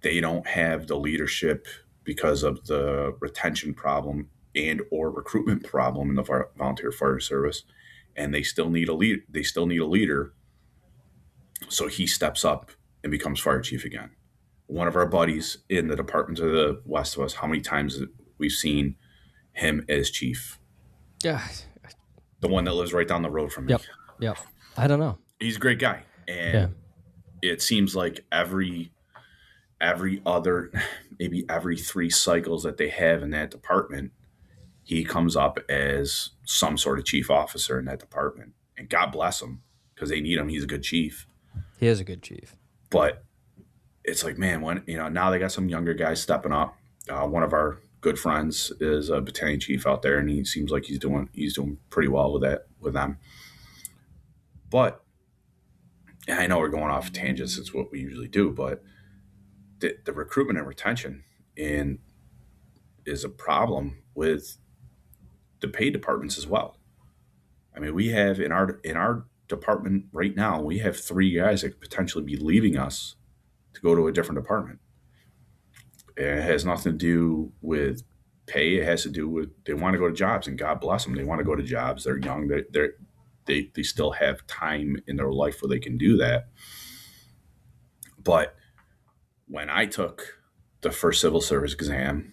they don't have the leadership because of the retention problem and or recruitment problem in the volunteer fire service, and they still need a leader. So he steps up and becomes fire chief again. One of our buddies in the department to the west of us, how many times we've seen him as chief? Yeah. The one that lives right down the road from me. Yep. Yep. I don't know. He's a great guy, Yeah. and it seems like every other, maybe every 3 cycles that they have in that department, he comes up as some sort of chief officer in that department. And God bless him, because they need him. He's a good chief. He is a good chief. But it's like, man, when now they got some younger guys stepping up. One of our good friends is a battalion chief out there, and he seems like he's doing pretty well with them. But and I know we're going off tangents. It's what we usually do, but the recruitment and retention in is a problem with the paid departments as well. I mean, we have in our department right now, we have 3 guys that could potentially be leaving us to go to a different department. And it has nothing to do with pay. It has to do with they want to go to jobs, and God bless them. They want to go to jobs. They're young. They still have time in their life where they can do that. But when I took the first civil service exam,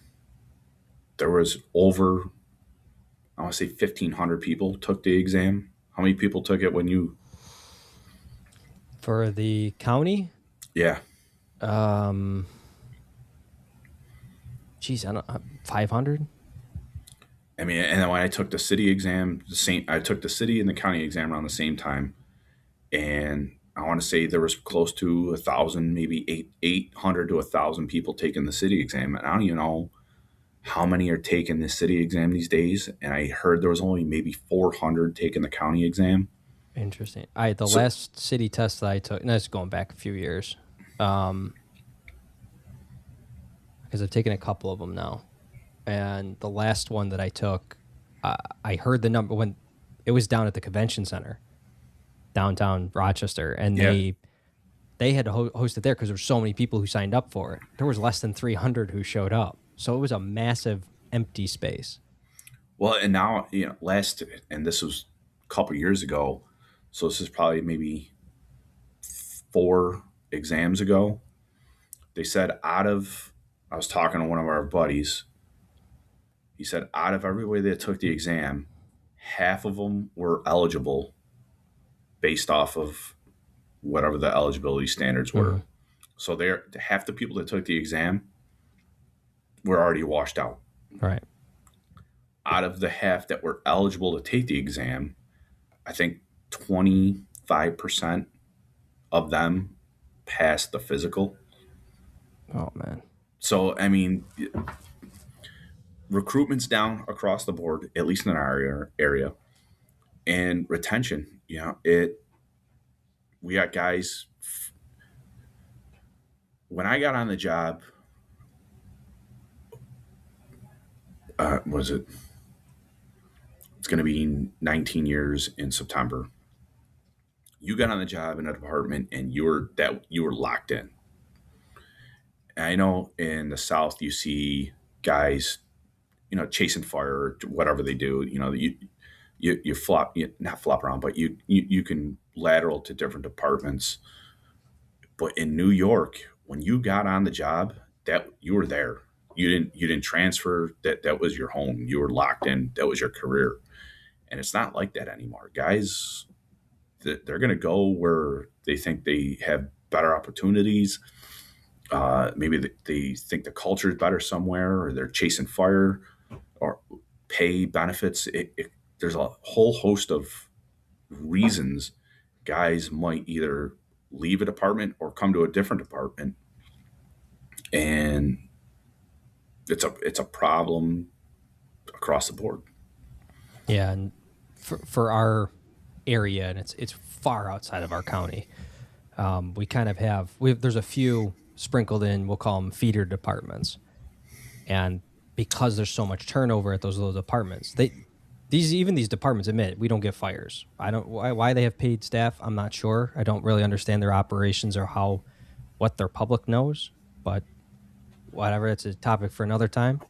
there was over, I want to say 1,500 people took the exam. How many people took it when you? For the county, Yeah, um, geez, I don't 500. I mean, and then when I took the city exam, I took the city and the county exam around the same time, and I want to say there was close to 1,000, maybe 800 to 1,000 people taking the city exam, and I don't even know how many are taking the city exam these days. And I heard there was only maybe 400 taking the county exam. Interesting. The So last city test that I took, and that's going back a few years, because I've taken a couple of them now, and the last one that I took, I heard the number when it was down at the convention center, downtown Rochester, and yeah, they had to host it there because there were so many people who signed up for it. There was less than 300 who showed up, so it was a massive empty space. well, and now and this was a couple years ago, so this is probably maybe 4 exams ago. They said I was talking to one of our buddies. He said out of everybody that took the exam, half of them were eligible based off of whatever the eligibility standards were. Mhm. So they're half the people that took the exam were already washed out. Right. Out of the half that were eligible to take the exam, I think 25% of them passed the physical. Oh man. So I mean, recruitment's down across the board, at least in our area, and retention. We got guys. When I got on the job, was it? It's going to be 19 years in September. you got on the job in a department and you were locked in. And I know in the South you see guys, chasing fire or whatever they do. You flop, not flop around, but you can lateral to different departments. But in New York, when you got on the job, that you were there. You didn't transfer. That was your home. You were locked in. That was your career. And it's not like that anymore. Guys, they're going to go where they think they have better opportunities. Maybe they think the culture is better somewhere, or they're chasing fire, or pay benefits. There's a whole host of reasons guys might either leave a department or come to a different department, and it's a problem across the board. Yeah, and for our area, and it's far outside of our county. We kind of there's a few sprinkled in. We'll call them feeder departments, and because there's so much turnover at those little departments, these departments admit we don't get fires. I don't why they have paid staff. I'm not sure. I don't really understand their operations or what their public knows, but whatever. It's a topic for another time.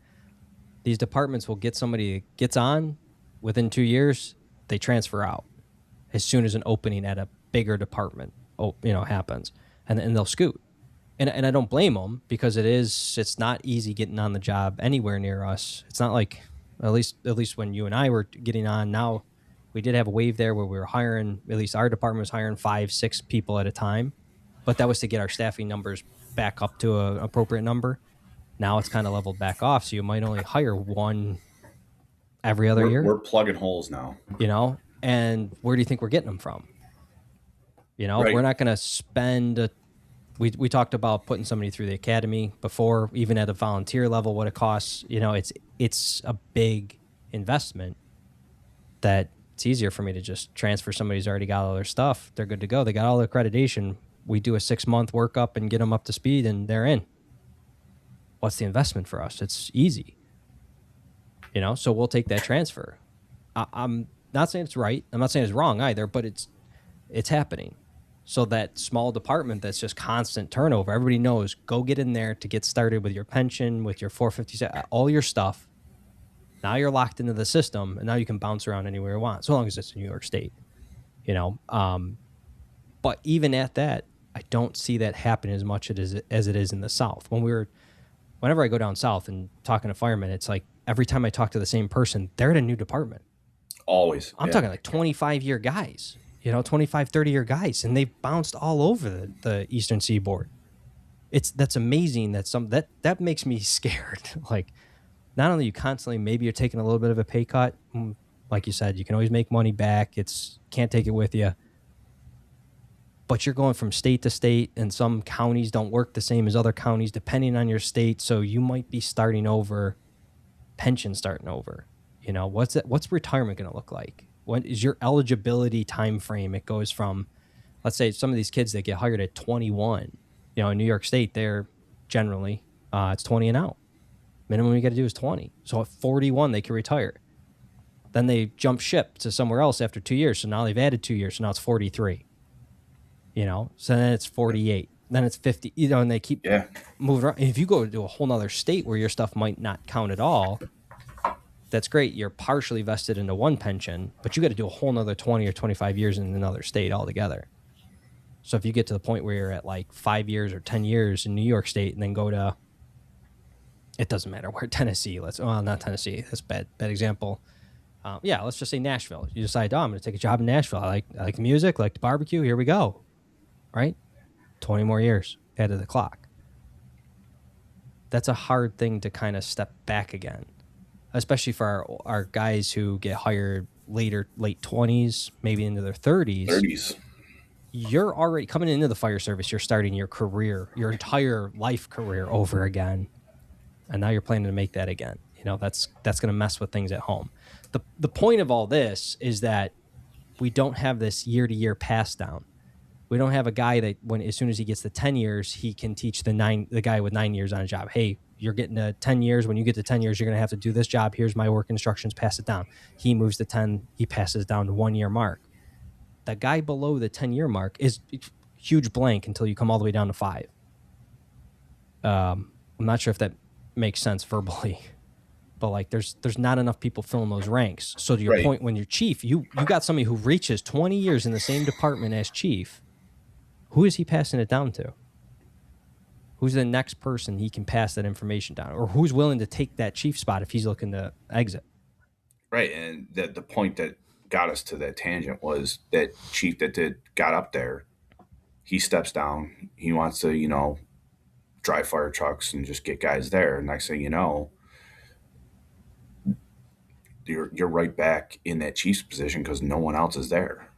These departments will get somebody that gets on within 2 years. They transfer out as soon as an opening at a bigger department happens, and they'll scoot. And I don't blame them, because it's not easy getting on the job anywhere near us. It's not like at least when you and I were getting on. Now we did have a wave there where we were hiring, at least our department was hiring 5-6 people at a time, but that was to get our staffing numbers back up to an appropriate number. Now it's kind of leveled back off, so you might only hire one every other year. We're plugging holes now. And where do you think we're getting them from? Right. We're not going to spend we talked about putting somebody through the academy before, even at a volunteer level, what it costs. It's a big investment that it's easier for me to just transfer somebody who's already got all their stuff. They're good to go. They got all the accreditation. We do a 6-month workup and get them up to speed, and they're in. What's the investment for us? It's easy. So we'll take that transfer. I'm not saying it's right. I'm not saying it's wrong either, but it's happening. So that small department that's just constant turnover, everybody knows, go get in there to get started with your pension, with your 450, all your stuff. Now you're locked into the system, and now you can bounce around anywhere you want, so long as it's in New York State. But even at that, I don't see that happen as much as it is in the South. Whenever I go down south and talking to firemen, it's like every time I talk to the same person, they're at a new department. Always. I'm talking like 25-year guys, 25, 30-year guys, and they've bounced all over the Eastern Seaboard. That's amazing. That makes me scared. Like, not only you constantly, maybe you're taking a little bit of a pay cut, like you said, you can always make money back. Can't take it with you. But you're going from state to state, and some counties don't work the same as other counties depending on your state. So you might be starting over, pension starting over. What's retirement going to look like? What is your eligibility time frame? It goes from, let's say, some of these kids that get hired at 21. In New York State, they're generally it's 20 and out. Minimum you got to do is 20. So at 41, they can retire. Then they jump ship to somewhere else after 2 years. So now they've added 2 years. So now it's 43. So then it's 48. Then it's 50. And they keep moving around. And if you go to a whole nother state where your stuff might not count at all, that's great. You're partially vested into one pension, but you got to do a whole nother 20 or 25 years in another state altogether. So if you get to the point where you're at like 5 years or 10 years in New York State, and then go to, it doesn't matter where, Tennessee. Not Tennessee. That's bad example. Let's just say Nashville. You decide, I'm going to take a job in Nashville. I like music, like the barbecue. Here we go. Right? 20 more years ahead of the clock. That's a hard thing to kind of step back again, especially for our guys who get hired late 20s, maybe into their 30s. You're already coming into the fire service. You're starting your career, your entire life career over again. And now you're planning to make that again. That's going to mess with things at home. The point of all this is that we don't have this year-to-year pass down. We don't have a guy that as soon as he gets to 10 years, he can teach the guy with 9 years on a job. Hey, you're getting to 10 years. When you get to 10 years, you're going to have to do this job. Here's my work instructions. Pass it down. He moves to 10. He passes down to 1 year mark. The guy below the 10-year mark is huge blank until you come all the way down to 5. I'm not sure if that makes sense verbally, but like there's not enough people filling those ranks. So to your Right. point, when you're chief, you got somebody who reaches 20 years in the same department as chief. Who is he passing it down to? Who's the next person he can pass that information down, or who's willing to take that chief spot if he's looking to exit? Right. And the point that got us to that tangent was that chief that got up there, he steps down. He wants to, drive fire trucks and just get guys there. Next thing you know, you're right back in that chief's position because no one else is there,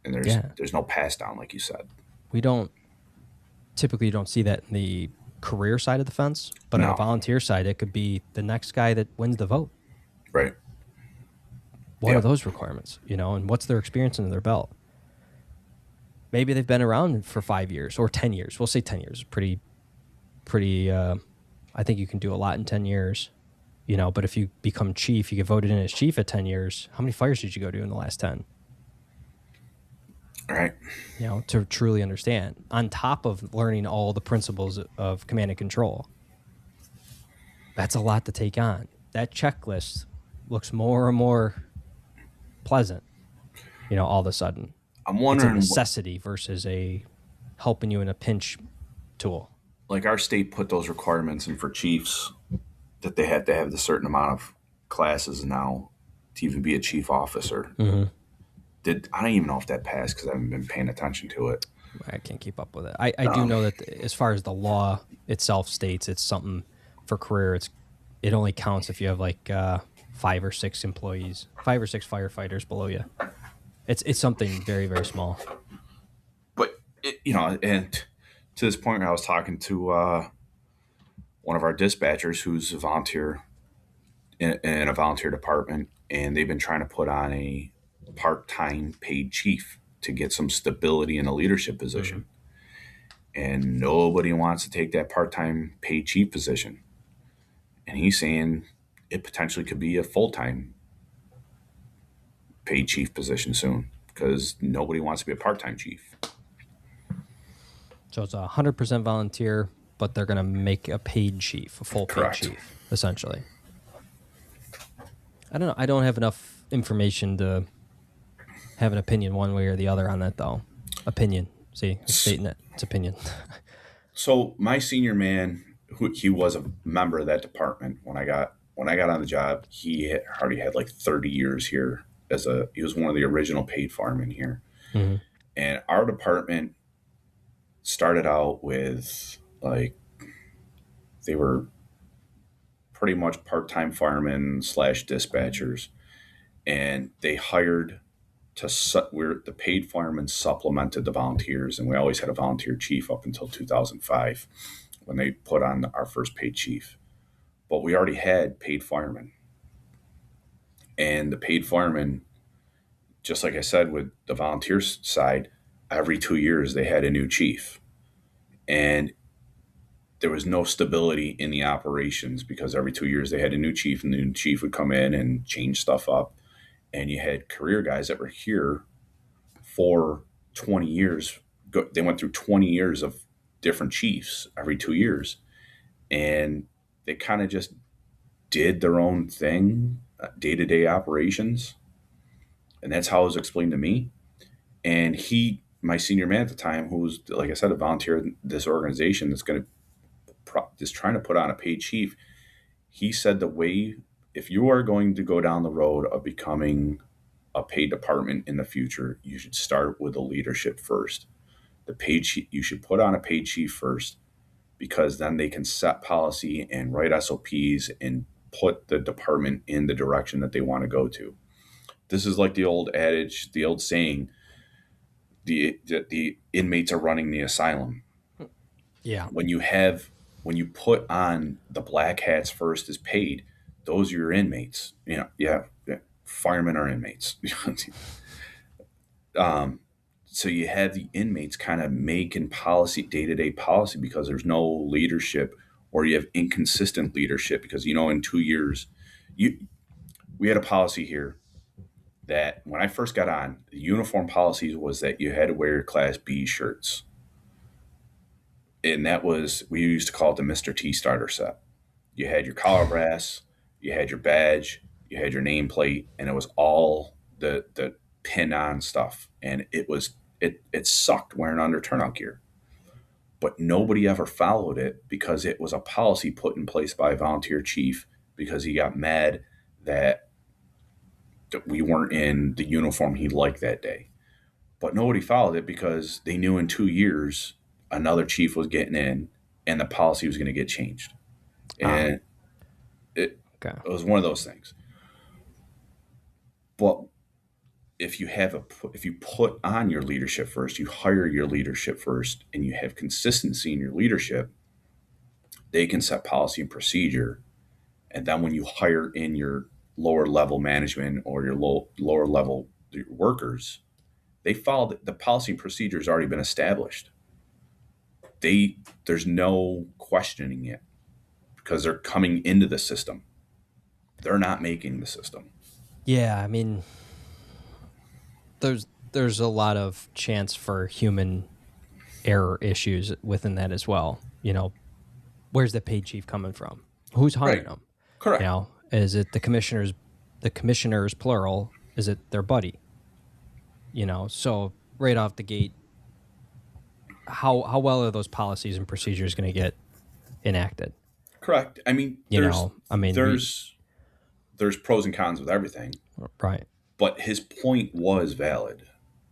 and Yeah, there's no pass down like you said. we don't typically don't see that in the career side of the fence, but on a No. volunteer side, it could be the next guy that wins the vote. Right. What Yeah. are those requirements, and what's their experience under their belt? Maybe they've been around for 5 years or 10 years. We'll say 10 years. Pretty, I think you can do a lot in 10 years, but if you become chief, you get voted in as chief at 10 years. How many fires did you go to in the last 10? All right. To truly understand, on top of learning all the principles of command and control. That's a lot to take on. That checklist looks more and more pleasant, all of a sudden. I'm It's a wondering, necessity versus a helping you in a pinch tool. like our state put those requirements in for chiefs that they have to have the certain amount of classes now to even be a chief officer. Mm-hmm. I don't even know if that passed because I haven't been paying attention to it. I can't keep up with it. I do know that as far as the law itself states, it's something for career. It only counts if you have like 5 or 6 employees, 5 or 6 firefighters below you. It's something very, very small. But and to this point, I was talking to one of our dispatchers who's a volunteer in a volunteer department, and they've been trying to put on a part-time paid chief to get some stability in a leadership position. And nobody wants to take that part-time paid chief position. And he's saying it potentially could be a full-time paid chief position soon because nobody wants to be a part-time chief. So it's 100% volunteer, but they're going to make a paid chief, a full Correct. paid chief, essentially. I don't know. I don't have enough information to have an opinion one way or the other on that, though. Opinion. See, I'm stating it. It's opinion. So my senior man, he was a member of that department when I got on the job. He already had like 30 years here he was one of the original paid firemen here. Mm-hmm. And our department started out with like they were pretty much part-time firemen / dispatchers, and they hired the paid firemen supplemented the volunteers, and we always had a volunteer chief up until 2005 when they put on our first paid chief. But we already had paid firemen, and the paid firemen, just like I said with the volunteer side, every 2 years they had a new chief, and there was no stability in the operations because every 2 years they had a new chief, and the new chief would come in and change stuff up. And you had career guys that were here for 20 years. They went through 20 years of different chiefs every 2 years. And they kind of just did their own thing, day-to-day operations. And that's how it was explained to me. And my senior man at the time, who was, like I said, a volunteer in this organization that's just trying to put on a paid chief, he said if you are going to go down the road of becoming a paid department in the future, you should start with the leadership first. The paid chief, you should put on a paid chief first, because then they can set policy and write SOPs and put the department in the direction that they want to go to. This is like the old adage, the old saying, the inmates are running the asylum. Yeah. When you put on the black hats first as paid, those are your inmates. Yeah, firemen are inmates. So you have the inmates kind of making policy, day-to-day policy, because there's no leadership, or you have inconsistent leadership because, in 2 years, we had a policy here that when I first got on, the uniform policies was that you had to wear your Class B shirts. And that was, we used to call it the Mr. T starter set. You had your collar brass, you had your badge, you had your nameplate, and it was all the pin on stuff. And it sucked wearing under turnout gear. But nobody ever followed it because it was a policy put in place by a volunteer chief because he got mad that we weren't in the uniform he liked that day. But nobody followed it because they knew in 2 years another chief was getting in and the policy was going to get changed. Ah, And it, okay. it was one of those things. But if you put on your leadership first, you hire your leadership first, and you have consistency in your leadership, they can set policy and procedure. And then when you hire in your lower level management or your lower level workers, they follow the policy and procedure has already been established. There's no questioning it because they're coming into the system. They're not making the system. Yeah, I mean, there's a lot of chance for human error issues within that as well. Where's the paid chief coming from? Who's hiring Right. them? Correct. Is it the commissioners? The commissioners plural? Is it their buddy? So right off the gate, how well are those policies and procedures going to get enacted? Correct. I mean, I mean, there's pros and cons with everything, right. but his point was valid,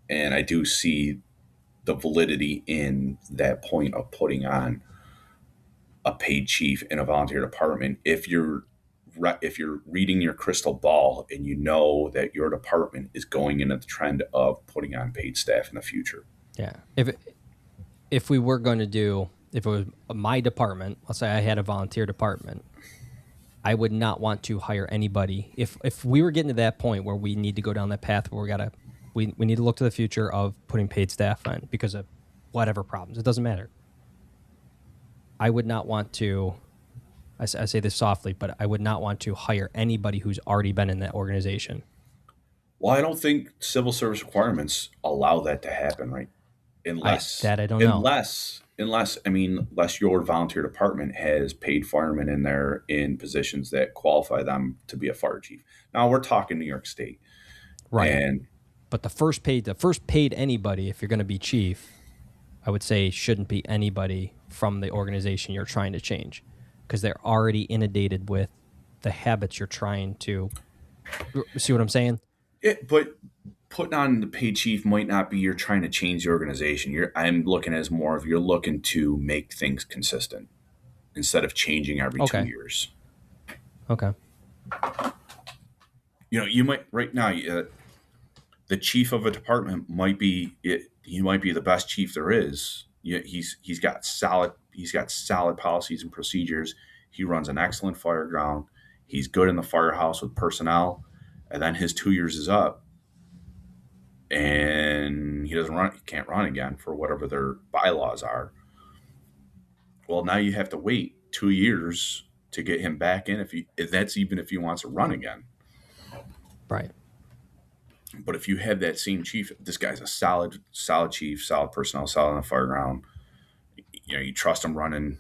and I do see the validity in that point of putting on a paid chief in a volunteer department if you're reading your crystal ball and you know that your department is going into the trend of putting on paid staff in the future. Yeah. If we were going to if it was my department, let's say I had a volunteer department, I would not want to hire anybody. If we were getting to that point where we need to go down that path where we need to look to the future of putting paid staff on because of whatever problems, it doesn't matter. I would not want to, I say this softly, but I would not want to hire anybody who's already been in that organization. Well, I don't think civil service requirements allow that to happen, right? Unless I don't know. unless your volunteer department has paid firemen in there in positions that qualify them to be a fire chief. Now we're talking New York State. Right. And But the first paid anybody, if you're going to be chief, I would say shouldn't be anybody from the organization you're trying to change because they're already inundated with the habits you're trying to. See what I'm saying? but putting on the paid chief might not be you're trying to change the organization. I'm looking as more of you're looking to make things consistent instead of changing every Okay. 2 years. Okay. You might right now. The chief of a department might be he might be the best chief there is. He's got solid policies and procedures. He runs an excellent fireground. He's good in the firehouse with personnel, and then his 2 years is up, and he doesn't run. He can't run again for whatever their bylaws are. Well, now you have to wait 2 years to get him back in. If that's even if he wants to run again. Right. But if you have that same chief, this guy's a solid chief, solid personnel, solid on the fireground. You trust him running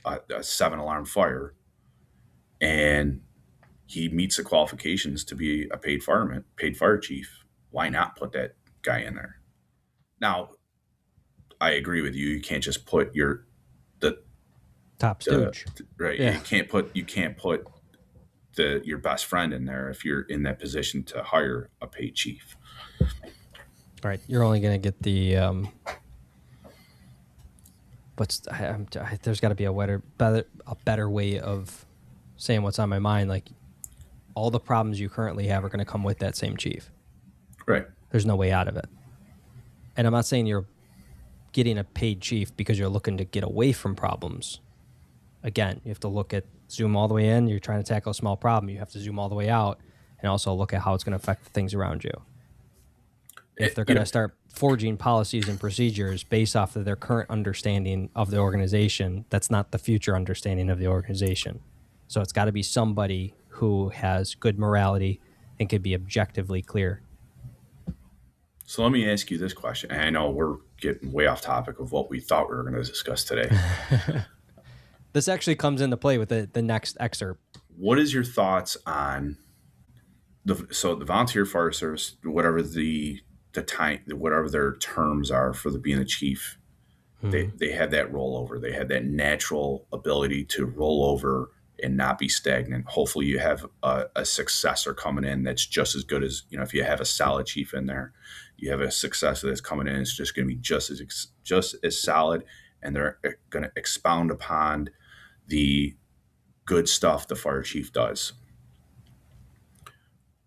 a 7 alarm fire, and he meets the qualifications to be a paid fire chief. Why not put that guy in there? Now, I agree with you. You can't just put the Top stooge. right. Yeah. You can't put your best friend in there if you're in that position to hire a paid chief. Right. You're only going to get the there's got to be a better way of saying what's on my mind. Like all the problems you currently have are going to come with that same chief. Right. There's no way out of it. And I'm not saying you're getting a paid chief because you're looking to get away from problems. Again, you have to zoom all the way in. You're trying to tackle a small problem. You have to zoom all the way out and also look at how it's going to affect the things around you. If they're going to start forging policies and procedures based off of their current understanding of the organization, that's not the future understanding of the organization. So it's got to be somebody who has good morality and could be objectively clear. So let me ask you this question. And I know we're getting way off topic of what we thought we were going to discuss today. This actually comes into play with the next excerpt. What is your thoughts on the volunteer fire service, whatever the time, whatever their terms are for the being a chief, they had that rollover. They had that natural ability to roll over and not be stagnant. Hopefully, you have a successor coming in that's just as good as, if you have a solid chief in there, you have a successor that's coming in. It's just going to be just as solid, and they're going to expound upon the good stuff the fire chief does.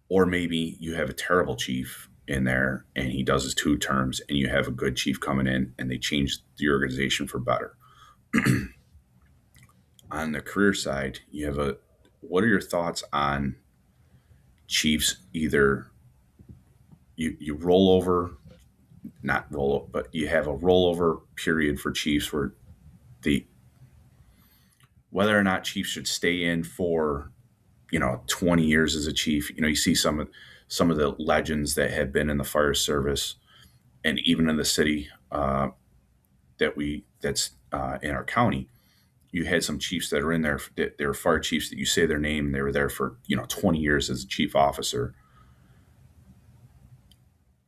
Or maybe you have a terrible chief in there and he does his 2 terms, and you have a good chief coming in and they change the organization for better. On the career side, what are your thoughts on chiefs? Either you roll over, not roll up, but you have a rollover period for chiefs where the whether or not chiefs should stay in for 20 years as a chief. You see some of the legends that have been in the fire service and even in the city, that's in our county. You had some chiefs that are in there. They're fire chiefs that you say their name, and they were there for 20 years as a chief officer.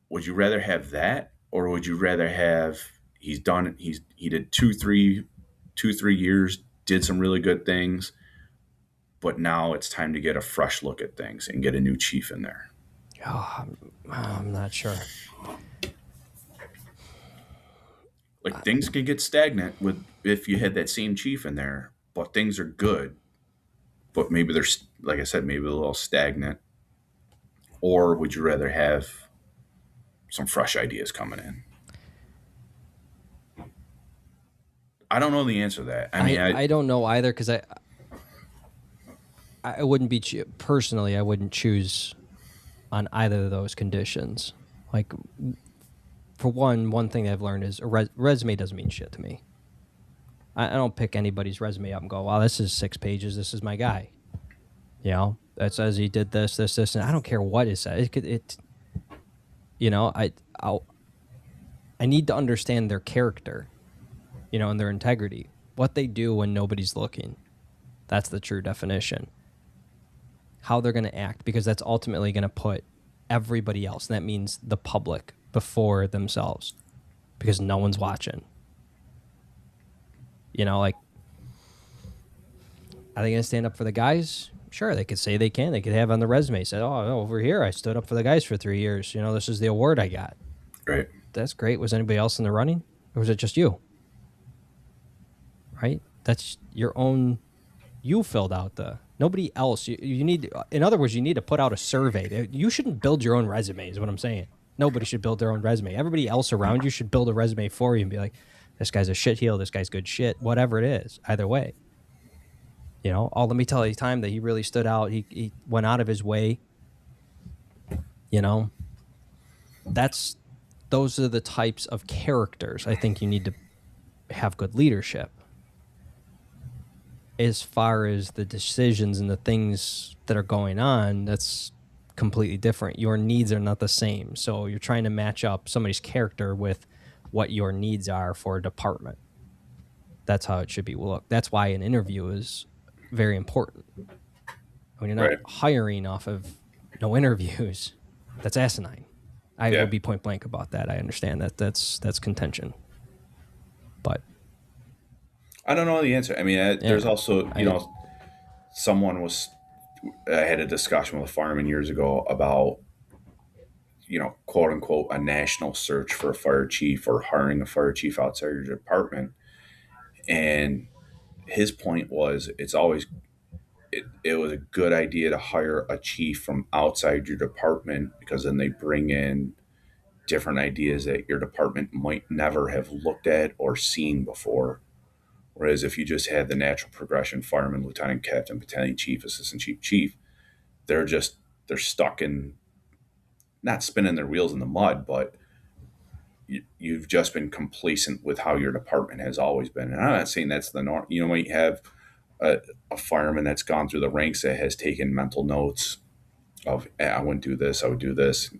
Would you rather have that, or would you rather have he did 2 3 years, did some really good things, but now it's time to get a fresh look at things and get a new chief in there? Oh, I'm not sure. Like, things can get stagnant with if you had that same chief in there, but things are good, but maybe they're, like I said, maybe a little stagnant. Or would you rather have some fresh ideas coming in? I don't know the answer to that. I don't know either, because I wouldn't be personally. I wouldn't choose on either of those conditions. Like, for one thing I've learned is a resume doesn't mean shit to me. I don't pick anybody's resume up and go, "Wow, this is 6 pages. This is my guy." That says he did this, this, this, and I don't care what it says. I need to understand their character, and their integrity, what they do when nobody's looking. That's the true definition. How they're going to act, because that's ultimately going to put everybody else, and that means the public, before themselves, because no one's watching. Like, are they going to stand up for the guys? Sure, they could say they can. They could have on the resume, say, "Oh, over here, I stood up for the guys for 3 years. This is the award I got." Right. That's great. Was anybody else in the running? Or was it just you? Right? That's your own. You filled out nobody else. You need, in other words, you need to put out a survey. You shouldn't build your own resume, is what I'm saying. Nobody should build their own resume. Everybody else around you should build a resume for you and be like, "This guy's a shitheel. This guy's good shit." Whatever it is, either way. Let me tell you time that he really stood out. He went out of his way. Those are the types of characters I think you need to have good leadership. As far as the decisions and the things that are going on, that's completely different. Your needs are not the same. So you're trying to match up somebody's character with what your needs are for a department. That's how it should be looked. That's why an interview is very important. When you're not hiring off of no interviews, that's asinine. I will be point blank about that. I understand that that's contention. But I don't know the answer. There's also, I had a discussion with a fireman years ago about, quote unquote, a national search for a fire chief or hiring a fire chief outside your department. And his point was, it was a good idea to hire a chief from outside your department, because then they bring in different ideas that your department might never have looked at or seen before. Whereas if you just had the natural progression, fireman, lieutenant, captain, battalion chief, assistant chief, they're stuck in, not spinning their wheels in the mud, but you've just been complacent with how your department has always been. And I'm not saying that's the norm. You might have a fireman that's gone through the ranks that has taken mental notes of I wouldn't do this, I would do this.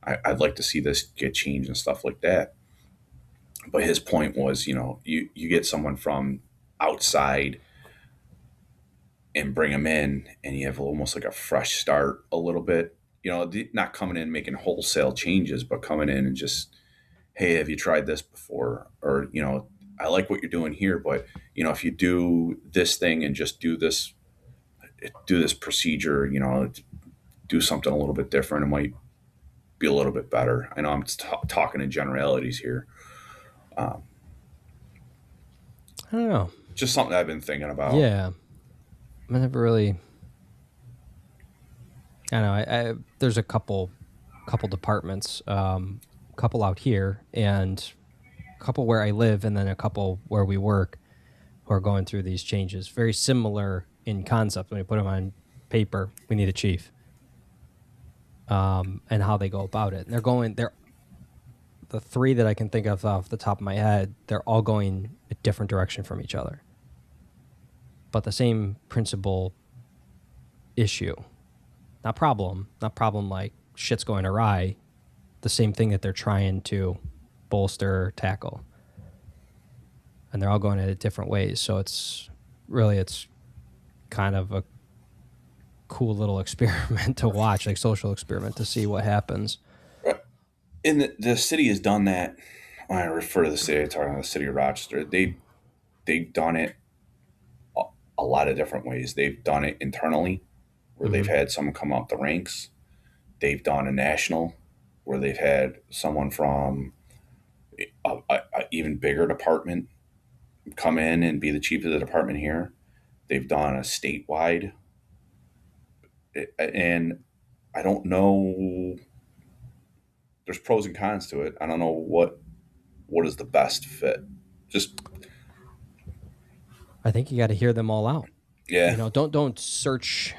I'd like to see this get changed and stuff like that. But his point was, you get someone from outside and bring them in, and you have almost like a fresh start a little bit. Not coming in making wholesale changes, but coming in and just, hey, have you tried this before? Or, I like what you're doing here, but if you do this thing and just do this procedure, do something a little bit different, it might be a little bit better. I know I'm talking in generalities here. Um, I don't know. just something I've been thinking about. Yeah, I never really. I know. There's a couple departments, couple out here, and a couple where I live, and then a couple where we work, who are going through these changes. Very similar in concept. When you put them on paper, we need a chief, and how they go about it. And they're the three that I can think of off the top of my head. They're all going a different direction from each other, but the same principal issue. Not problem like shit's going awry. The same thing that they're trying to bolster, tackle. And they're all going at it different ways. So it's kind of a cool little experiment to watch, like social experiment to see what happens. And the city has done that. When I refer to the city, I talk about the city of Rochester. They've done it a lot of different ways. They've done it internally, where they've had someone come up the ranks. They've done a national, where they've had someone from a even bigger department come in and be the chief of the department here. They've done a statewide, and I don't know. There's pros and cons to it. I don't know what is the best fit. Just I think you got to hear them all out. yeah, Don't search.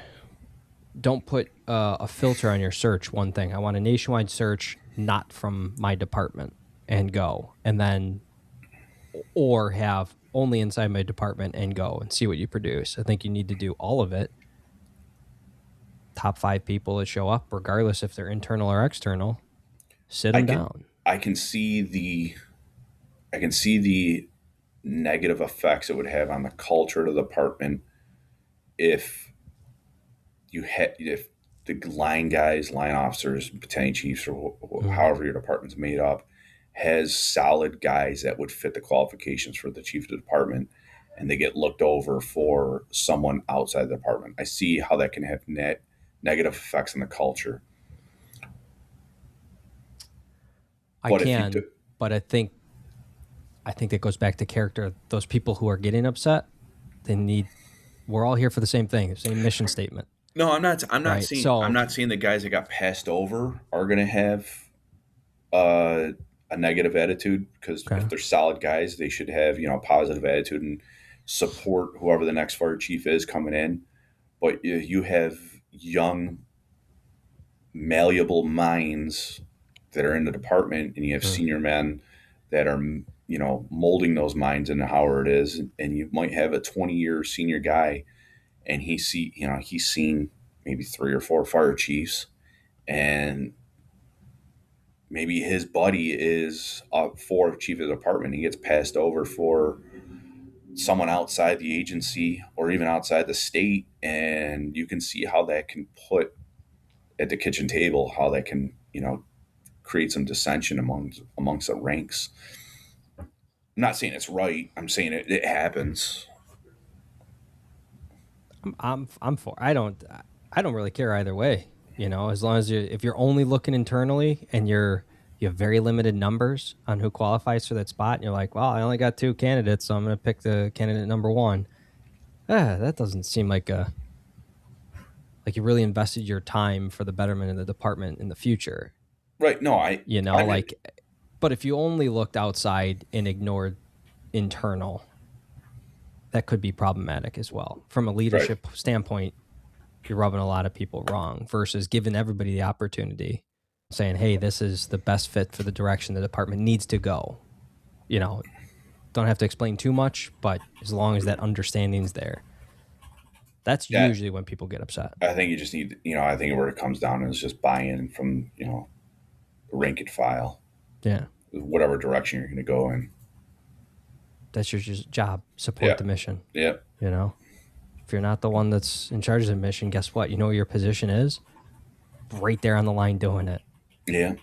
Don't put a filter on your search. One thing, I want a nationwide search, not from my department, and go, and then, or have only inside my department and go and see what you produce. I think you need to do all of it. Top 5 people that show up, regardless if they're internal or external, sit them down. I can see the negative effects it would have on the culture of the department if if the line guys, line officers, battalion chiefs, or however your department's made up, has solid guys that would fit the qualifications for the chief of the department, and they get looked over for someone outside the department. I see how that can have negative effects on the culture. But I think that goes back to character. Those people who are getting upset, we're all here for the same thing, the same mission statement. No, I'm not. I'm not right? saying. So, I'm not saying the guys that got passed over are going to have a negative attitude, because if they're solid guys, they should have a positive attitude and support whoever the next fire chief is coming in. But you have young, malleable minds that are in the department, and you have senior men that are molding those minds into how it is, and you might have a 20-year senior guy, and he's seen maybe 3 or 4 fire chiefs, and maybe his buddy is up for chief of the department. He gets passed over for someone outside the agency or even outside the state, and you can see how that can put at the kitchen table, how that can create some dissension amongst the ranks. I'm not saying it's right. I'm saying it happens. I'm for. I don't really care either way. As long as if you're only looking internally and you have very limited numbers on who qualifies for that spot, and you're like, well, I only got 2 candidates, so I'm going to pick the candidate number 1. That doesn't seem like you really invested your time for the betterment of the department in the future. Right. No, but if you only looked outside and ignored internal, that could be problematic as well. From a leadership standpoint, you're rubbing a lot of people wrong versus giving everybody the opportunity, saying, hey, this is the best fit for the direction the department needs to go. Don't have to explain too much, but as long as that understanding's there. That's Yeah, usually when people get upset. I think you just need, I think where it comes down is just buy-in from, rank and file, Yeah. whatever direction you're going to go in. That's your just job. Support Yeah. the mission. Yeah. You know, if you're not the one that's in charge of the mission, guess what? You know what your position is? Right there on the line doing it. Yeah.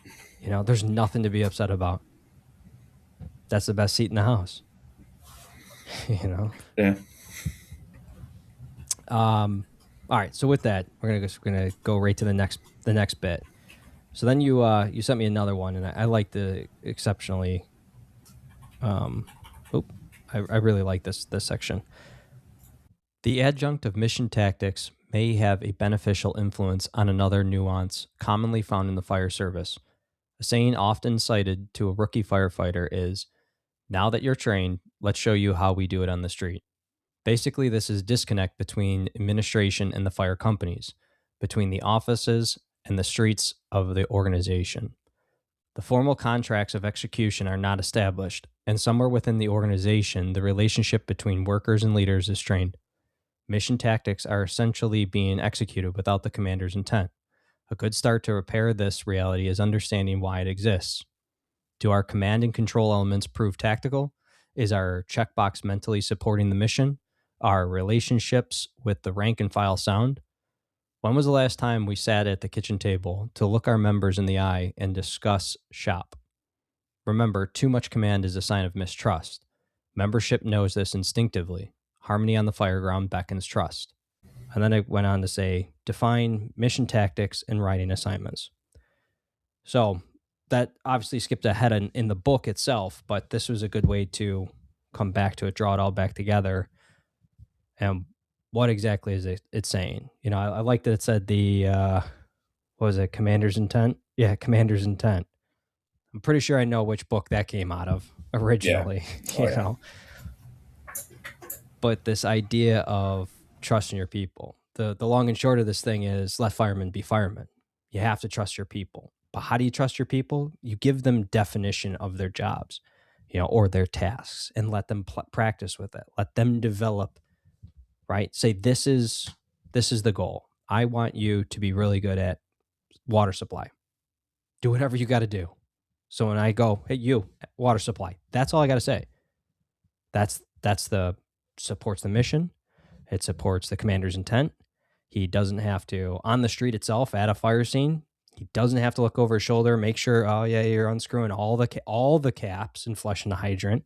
There's nothing to be upset about. That's the best seat in the house. you know. Yeah. All right. So with that, we're gonna go right to the next bit. So then you sent me another one, and I like the exceptionally. Oop, I really like this section. The adjunct of mission tactics may have a beneficial influence on another nuance commonly found in the fire service. A saying often cited to a rookie firefighter is, "Now that you're trained, let's show you how we do it on the street." Basically, this is disconnect between administration and the fire companies, between the offices and the streets of the organization. The formal contracts of execution are not established, and somewhere within the organization, the relationship between workers and leaders is strained. Mission tactics are essentially being executed without the commander's intent. A good start to repair this reality is understanding why it exists. Do our command and control elements prove tactical? Is our checkbox mentally supporting the mission? Are relationships with the rank and file sound? When was the last time we sat at the kitchen table to look our members in the eye and discuss shop? Remember, too much command is a sign of mistrust. Membership knows this instinctively. Harmony on the fireground beckons trust. And then it went on to say, define mission tactics and writing assignments. So that obviously skipped ahead in the book itself, but this was a good way to come back to it, draw it all back together. And what exactly is it saying? I like that it said what was it, commander's intent? Yeah, commander's intent. I'm pretty sure I know which book that came out of Yeah. originally, Oh, yeah. But this idea of trusting your people. The long and short of this thing is let firemen be firemen. You have to trust your people. But how do you trust your people? You give them definition of their jobs, or their tasks, and let them practice with it. Let them develop, right? Say this is the goal. I want you to be really good at water supply. Do whatever you got to do. So when I go, hey, you, water supply, that's all I got to say. That's the supports the mission. It supports the commander's intent. He doesn't have to, on the street itself, at a fire scene, he doesn't have to look over his shoulder, make sure, oh yeah, you're unscrewing all the caps and flushing the hydrant,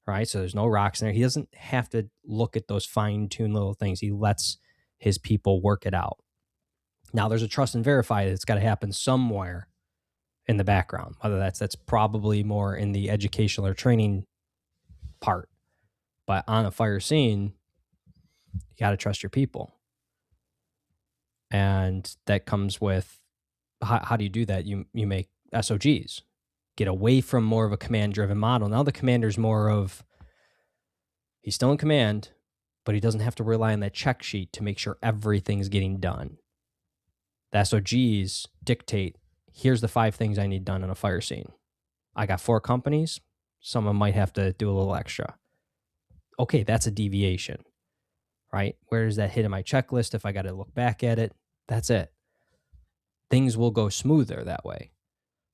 right? So there's no rocks in there. He doesn't have to look at those fine-tuned little things. He lets his people work it out. Now there's a trust and verify that's got to happen somewhere in the background, whether that's probably more in the educational or training part. But on a fire scene, you got to trust your people. And that comes with, how do you do that? You make SOGs, get away from more of a command driven model. Now the commander's more of, he's still in command, but he doesn't have to rely on that check sheet to make sure everything's getting done. The SOGs dictate, here's the 5 things I need done in a fire scene. I got 4 companies. Someone might have to do a little extra. Okay, that's a deviation, right? Where does that hit in my checklist? If I got to look back at it, that's it. Things will go smoother that way.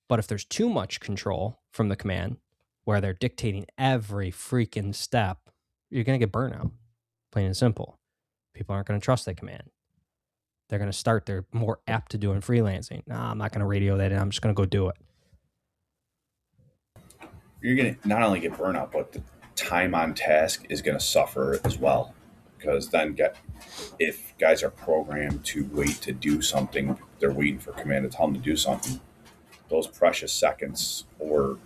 But if there's too much control from the command, where they're dictating every freaking step, you're going to get burnout, plain and simple. People aren't going to trust that command. They're going to start, they're more apt to doing freelancing. Nah, I'm not going to radio that in. I'm just going to go do it. You're going to not only get burnout, but the time on task is going to suffer as well. Because then if guys are programmed to wait to do something, they're waiting for command to tell them to do something, those precious seconds or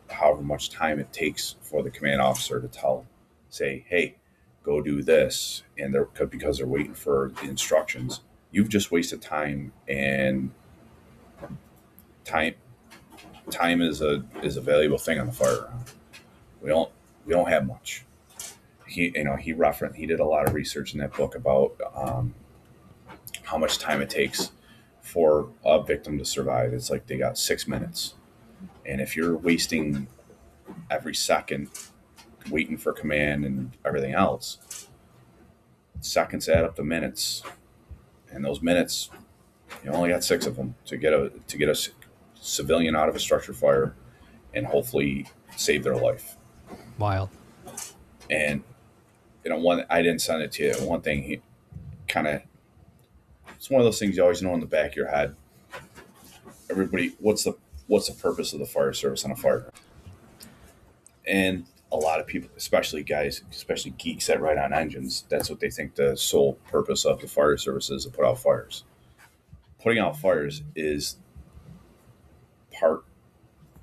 however much time it takes for the command officer to say, hey, go do this, and because they're waiting for the instructions, you've just wasted time. And time is a valuable thing on the fire ground. We don't have much. He did a lot of research in that book about how much time it takes for a victim to survive. It's like they got 6 minutes, and if you're wasting every second waiting for command and everything else, Seconds add up to minutes, and those minutes, you only got 6 of them to get a civilian out of a structure fire and hopefully save their life. Wild. And one I didn't send it to you. One thing he kind of it's one of those things you always know in the back of your head. Everybody, what's the purpose of the fire service on a fire? And a lot of people, especially guys, especially geeks that ride on engines, that's what they think the sole purpose of the fire service is, to put out fires. Putting out fires is part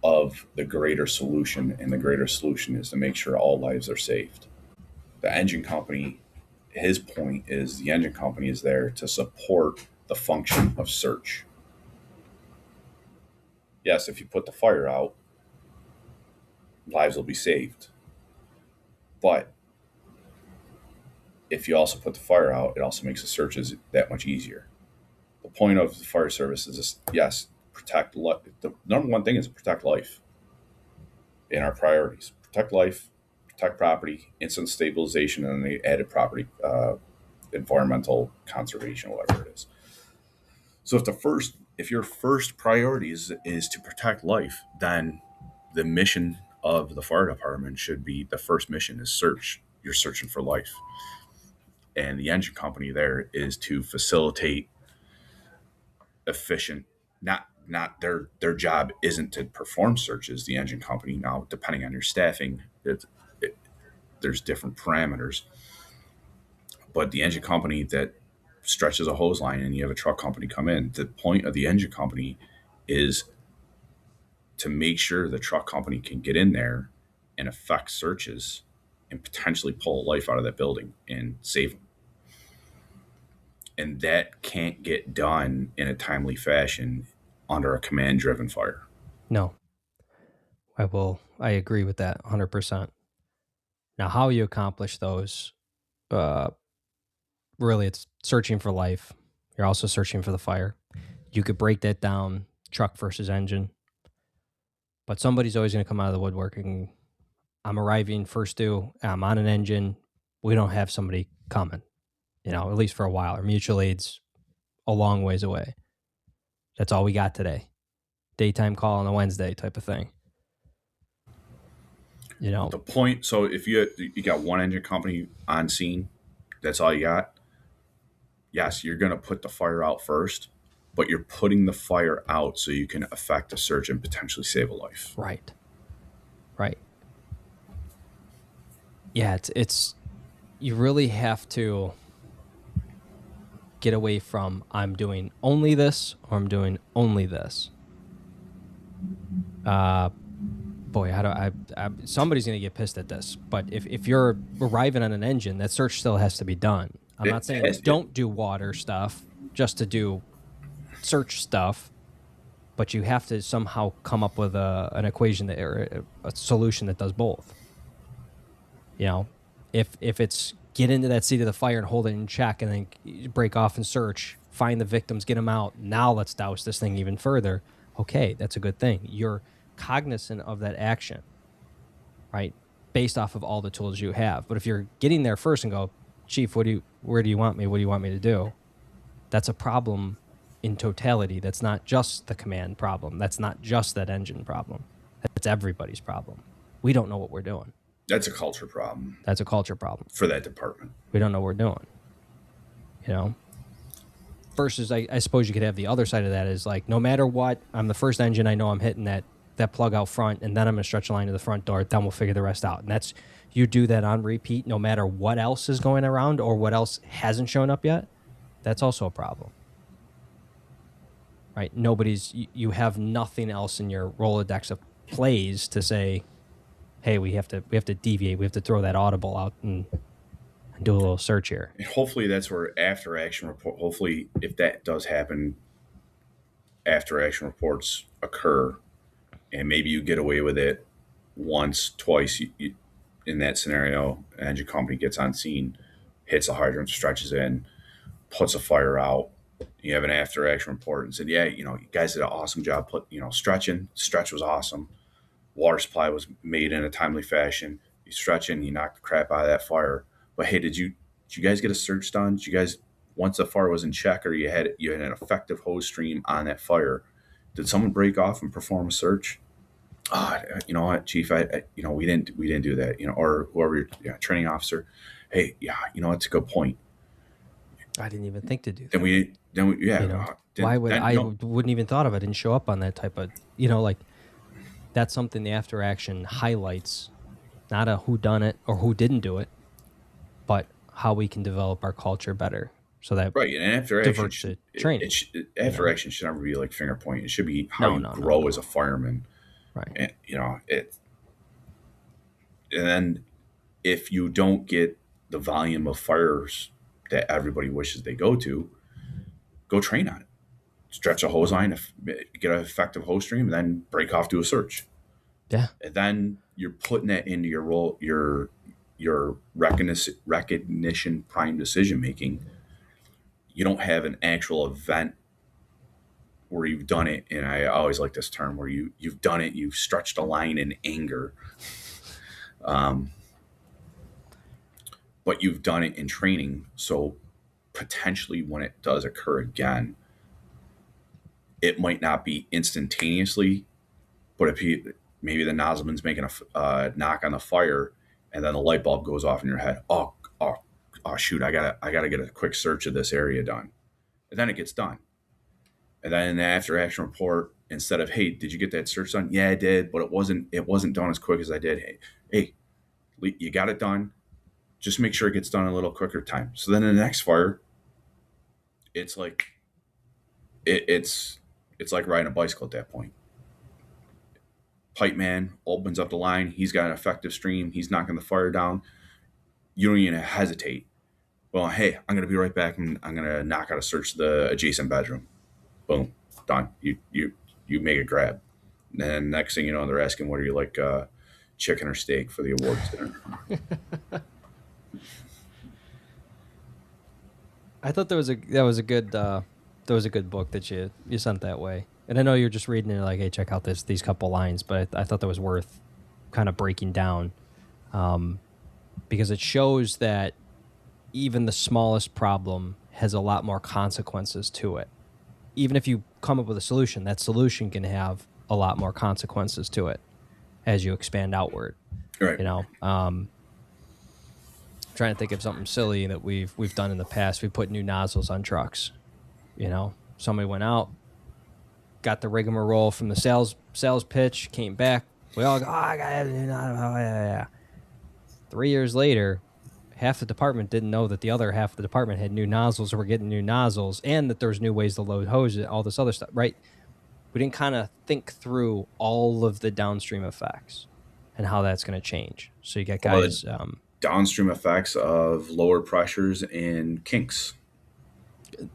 of the greater solution, and the greater solution is to make sure all lives are saved. The engine company, his point is the engine company is there to support the function of search. Yes, if you put the fire out, lives will be saved. But if you also put the fire out, it also makes the searches that much easier. The point of the fire service is just, yes, protect life. The number one thing is protect life in our priorities. Protect life, protect property, instant stabilization, and the added property, environmental conservation, whatever it is. So if your first priority is to protect life, then the mission of the fire department should be, the first mission is search. You're searching for life. And the engine company there is to facilitate efficient, not their job isn't to perform searches. The engine company, now depending on your staffing, there's different parameters, but the engine company that stretches a hose line and you have a truck company come in, the point of the engine company is to make sure the truck company can get in there and effect searches and potentially pull a life out of that building and save them. And that can't get done in a timely fashion under a command driven fire. No, I agree with that 100%. Now, how you accomplish those, uh, really, it's searching for life. You're also searching for the fire. You could break that down, truck versus engine. But somebody's always going to come out of the woodworking. I'm arriving first due. I'm on an engine. We don't have somebody coming, at least for a while. Our mutual aid's a long ways away. That's all we got today. Daytime call on a Wednesday type of thing. The point, so if you got one engine company on scene, that's all you got. Yes, you're going to put the fire out first, but you're putting the fire out so you can effect a search and potentially save a life. Right. Yeah, it's you really have to get away from I'm doing only this or I'm doing only this. Boy, how do I somebody's going to get pissed at this, but if you're arriving on an engine, that search still has to be done. I'm not saying don't do water stuff just to do search stuff, but you have to somehow come up with an equation or a solution that does both. If it's get into that seat of the fire and hold it in check and then break off and search, find the victims, get them out. Now let's douse this thing even further. Okay, that's a good thing. You're cognizant of that action, right? Based off of all the tools you have. But if you're getting there first and go, Chief, where do you want me? What do you want me to do? That's a problem in totality. That's not just the command problem. That's not just that engine problem. That's everybody's problem. We don't know what we're doing. That's a culture problem. That's a culture problem for that department. We don't know what we're doing. Versus, I suppose you could have the other side of that is like, no matter what, I'm the first engine. I know I'm hitting that plug out front, and then I'm gonna stretch a line to the front door. Then we'll figure the rest out. And that's, you do that on repeat, no matter what else is going around or what else hasn't shown up yet. That's also a problem, right? You have nothing else in your Rolodex of plays to say, hey, we have to deviate. We have to throw that audible out and do a little search here. And hopefully that's where after action report, hopefully if that does happen, after action reports occur, and maybe you get away with it once, twice. In that scenario, an engine company gets on scene, hits a hydrant, stretches in, puts a fire out. You have an after action report and said, yeah, you guys did an awesome job. Stretching. Stretch was awesome. Water supply was made in a timely fashion. You stretch in, you knock the crap out of that fire. But hey, did you Did you guys get a search done? Did you guys, once the fire was in check or you had an effective hose stream on that fire, did someone break off and perform a search? Oh, you know what, chief, we didn't do that, or whoever your training officer. Hey, yeah, it's a good point. I didn't even think to do Then that. yeah, You know, why would then, I wouldn't even thought of it? Didn't show up on that type of, like that's something the after action highlights, not a who done it or who didn't do it, but how we can develop our culture better so that right. And after action, diverts to training. after action should never be like finger pointing. It should be how No, you no, no, grow no. as a fireman. Right. And and then if you don't get the volume of fires that everybody wishes they go train on it. Stretch a hose line, get an effective hose stream, and then break off to a search. Yeah. And then you're putting that into your role, your recognition prime decision making. You don't have an actual event where you've done it, and I always like this term where you've done it, you've stretched a line in anger, but you've done it in training. So potentially, when it does occur again, it might not be instantaneously, but if maybe the nozzleman's making a knock on the fire, and then the light bulb goes off in your head. Oh, shoot! I gotta get a quick search of this area done, and then it gets done. And then in the after action report, instead of, hey, did you get that search done? Yeah, I did, but it wasn't done as quick as I did. Hey, you got it done. Just make sure it gets done a little quicker time. So then in the next fire, it's like it's like riding a bicycle at that point. Pipe man opens up the line. He's got an effective stream. He's knocking the fire down. You don't even hesitate. Well, hey, I'm going to be right back, and I'm going to knock out a search of the adjacent bedroom. Boom, done. You make a grab. And then next thing you know, they're asking, what do you like, chicken or steak for the awards dinner? I thought that was a good book that you sent that way. And I know you're just reading it like, hey, check out these couple lines, but I thought that was worth kind of breaking down, because it shows that even the smallest problem has a lot more consequences to it. Even if you come up with a solution, that solution can have a lot more consequences to it as you expand outward. Right. Trying to think of something silly that we've done in the past. We put new nozzles on trucks. Somebody went out, got the rigmarole from the sales pitch, came back. We all go, I got a new nozzle. Oh, yeah. 3 years later, half the department didn't know that the other half of the department had new nozzles or were getting new nozzles, and that there was new ways to load hoses, all this other stuff, right? We didn't kind of think through all of the downstream effects and how that's going to change. So you got guys... downstream effects of lower pressures and kinks.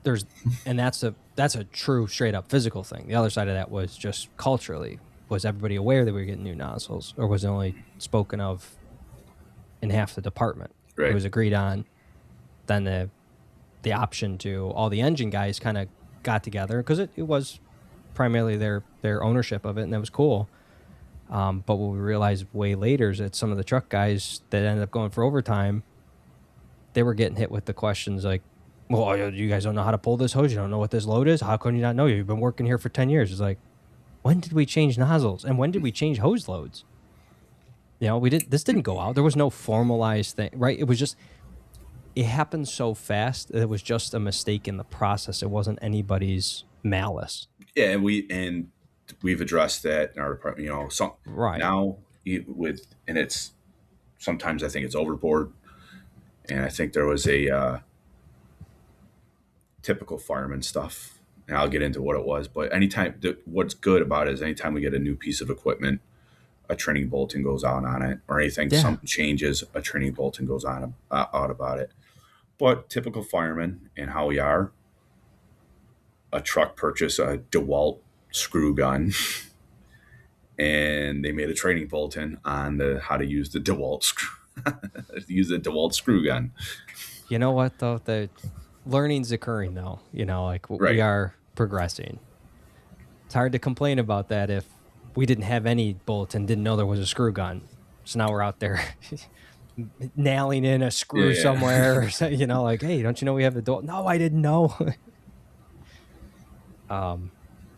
That's a true straight up physical thing. The other side of that was just culturally. Was everybody aware that we were getting new nozzles, or was it only spoken of in half the department? Right. It was agreed on. Then the option to all the engine guys kind of got together, because it was primarily their ownership of it, and that was cool. But what we realized way later is that some of the truck guys that ended up going for overtime, they were getting hit with the questions like, well, you guys don't know how to pull this hose. You don't know what this load is. How can you not know? You've been working here for 10 years. It's like, when did we change nozzles? And when did we change hose loads? This didn't go out. There was no formalized thing, right? It happened so fast that it was just a mistake in the process. It wasn't anybody's malice. Yeah, and we've addressed that in our department. Right now it's sometimes I think it's overboard, and I think there was a typical fireman stuff, and I'll get into what it was. But what's good about it is anytime we get a new piece of equipment, a training bulletin goes out on it, or anything, something changes, a training bulletin goes on out about it. But typical firemen and how we are, a truck purchased a DeWalt screw gun, and they made a training bulletin on how to use the DeWalt screw gun. You know what though? The learning's occurring though. Right. We are progressing. It's hard to complain about that if we didn't have any bulletin, didn't know there was a screw gun. So now we're out there nailing in a screw Yeah. somewhere, or, you know, like, hey, don't you know we have the door? No, I didn't know.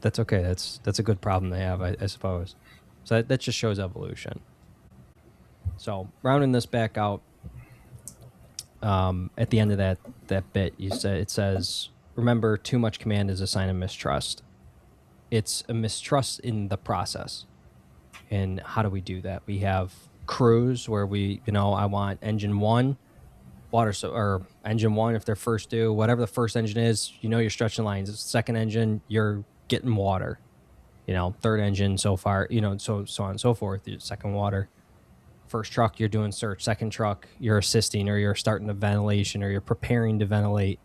That's okay. That's a good problem to have, I suppose. So that just shows evolution. So rounding this back out, at the end of that bit, it says, remember, too much command is a sign of mistrust. It's a mistrust in the process. And how do we do that? We have crews where I want engine one, or engine one if they're first due, whatever the first engine is, you're stretching lines. Second engine, you're getting water. Third engine so far, so on and so forth. Second water. First truck, you're doing search. Second truck, you're assisting, or you're starting the ventilation, or you're preparing to ventilate.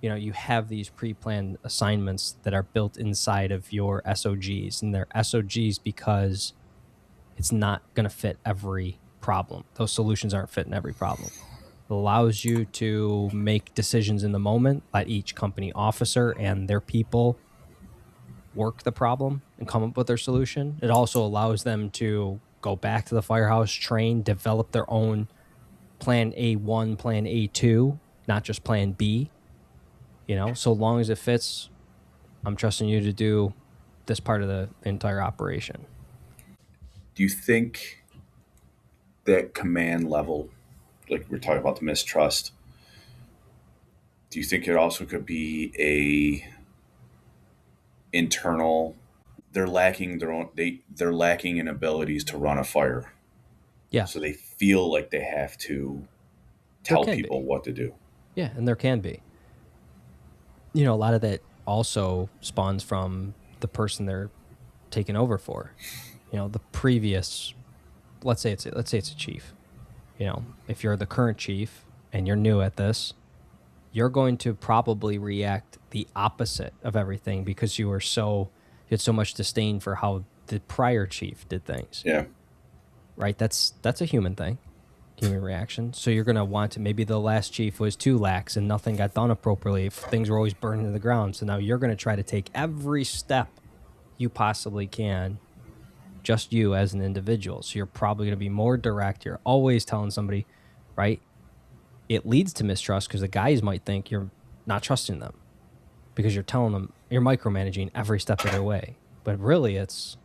You have these pre-planned assignments that are built inside of your SOGs, and they're SOGs because it's not going to fit every problem. Those solutions aren't fitting every problem. It allows you to make decisions in the moment, let each company officer and their people work the problem and come up with their solution. It also allows them to go back to the firehouse, train, develop their own plan A1, plan A2, not just plan B. So long as it fits, I'm trusting you to do this part of the entire operation. Do you think that command level, like we're talking about the mistrust, do you think it also could be a internal? They're lacking they're lacking in abilities to run a fire, Yes. so they feel like they have to tell people what to do. Yeah, and there can be. A lot of that also spawns from the person they're taking over for. The previous, let's say it's a chief. If you're the current chief and you're new at this, you're going to probably react the opposite of everything because you had so much disdain for how the prior chief did things. Yeah. Right? That's a human thing, human reaction. So you're going to want to, maybe the last chief was too lax and nothing got done appropriately. Things were always burning to the ground. So now you're going to try to take every step you possibly can, just you as an individual. So you're probably going to be more direct. You're always telling somebody, right? It leads to mistrust because the guys might think you're not trusting them because you're telling them, you're micromanaging every step of their way. But really it's,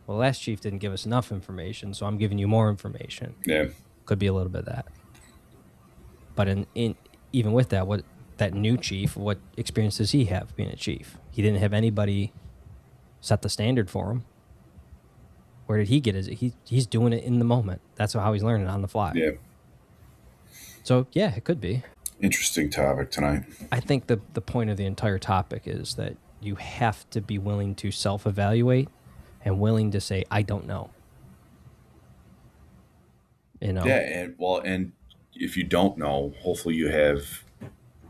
well, the last chief didn't give us enough information, so I'm giving you more information. Yeah. Could be a little bit of that. But in even with that, that new chief, what experience does he have being a chief? He didn't have anybody set the standard for him. Where did he get his? He's doing it in the moment. That's how he's learning on the fly. Yeah. So yeah, it could be. Interesting topic tonight. I think the point of the entire topic is that you have to be willing to self-evaluate and willing to say, I don't know. Yeah, and if you don't know, hopefully you have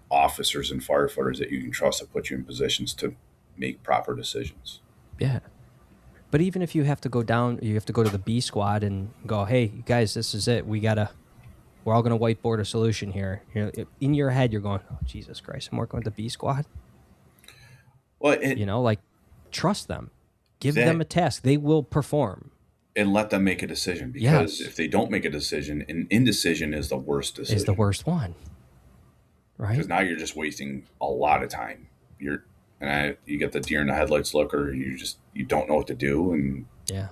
officers and firefighters that you can trust to put you in positions to make proper decisions. Yeah. But even if you have to go down, you have to go to the B squad and go, hey, guys, this is it. We're all going to whiteboard a solution here. In your head, you're going, oh, Jesus Christ, I'm working with the B squad. Well, trust them. Give them a task. They will perform. And let them make a decision, because if they don't make a decision, an indecision is the worst decision. Is the worst one. Right? Because now you're just wasting a lot of time. You get the deer in the headlights look, or you don't know what to do. And yeah.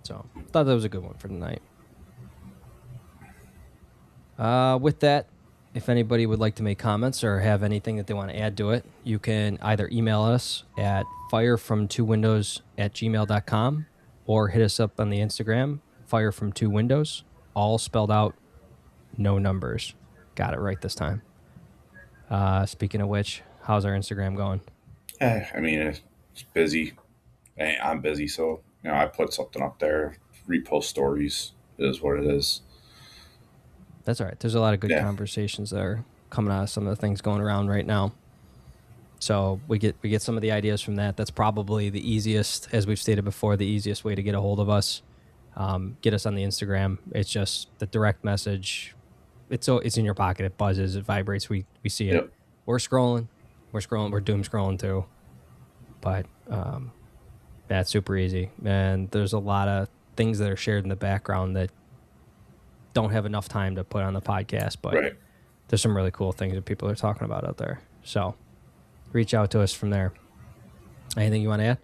So thought that was a good one for tonight. With that, if anybody would like to make comments or have anything that they want to add to it, you can either email us at firefrom2windows@gmail.com or hit us up on the Instagram, firefrom2windows, all spelled out, no numbers. Got it right this time. Speaking of which, how's our Instagram going? It's busy. I'm busy, so I put something up there, repost stories. It is what it is. That's all right. There's a lot of good conversations that are coming out of some of the things going around right now. So we get some of the ideas from that. That's probably the easiest, as we've stated before, the easiest way to get a hold of us. Get us on the Instagram. It's just the direct message. It's in your pocket. It buzzes. It vibrates. We see it. Yep. We're scrolling. We're doom scrolling too. But that's super easy. And there's a lot of things that are shared in the background that don't have enough time to put on the podcast, but Right. there's some really cool things that people are talking about out there. So reach out to us from there. Anything you want to add?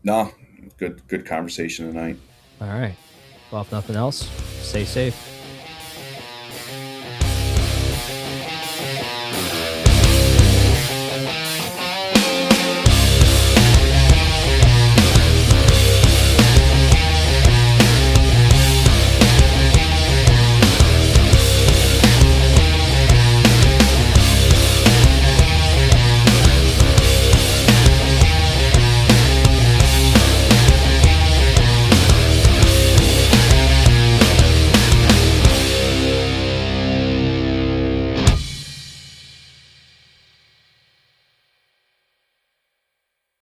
No, good conversation tonight. All right. Well, if nothing else, stay safe.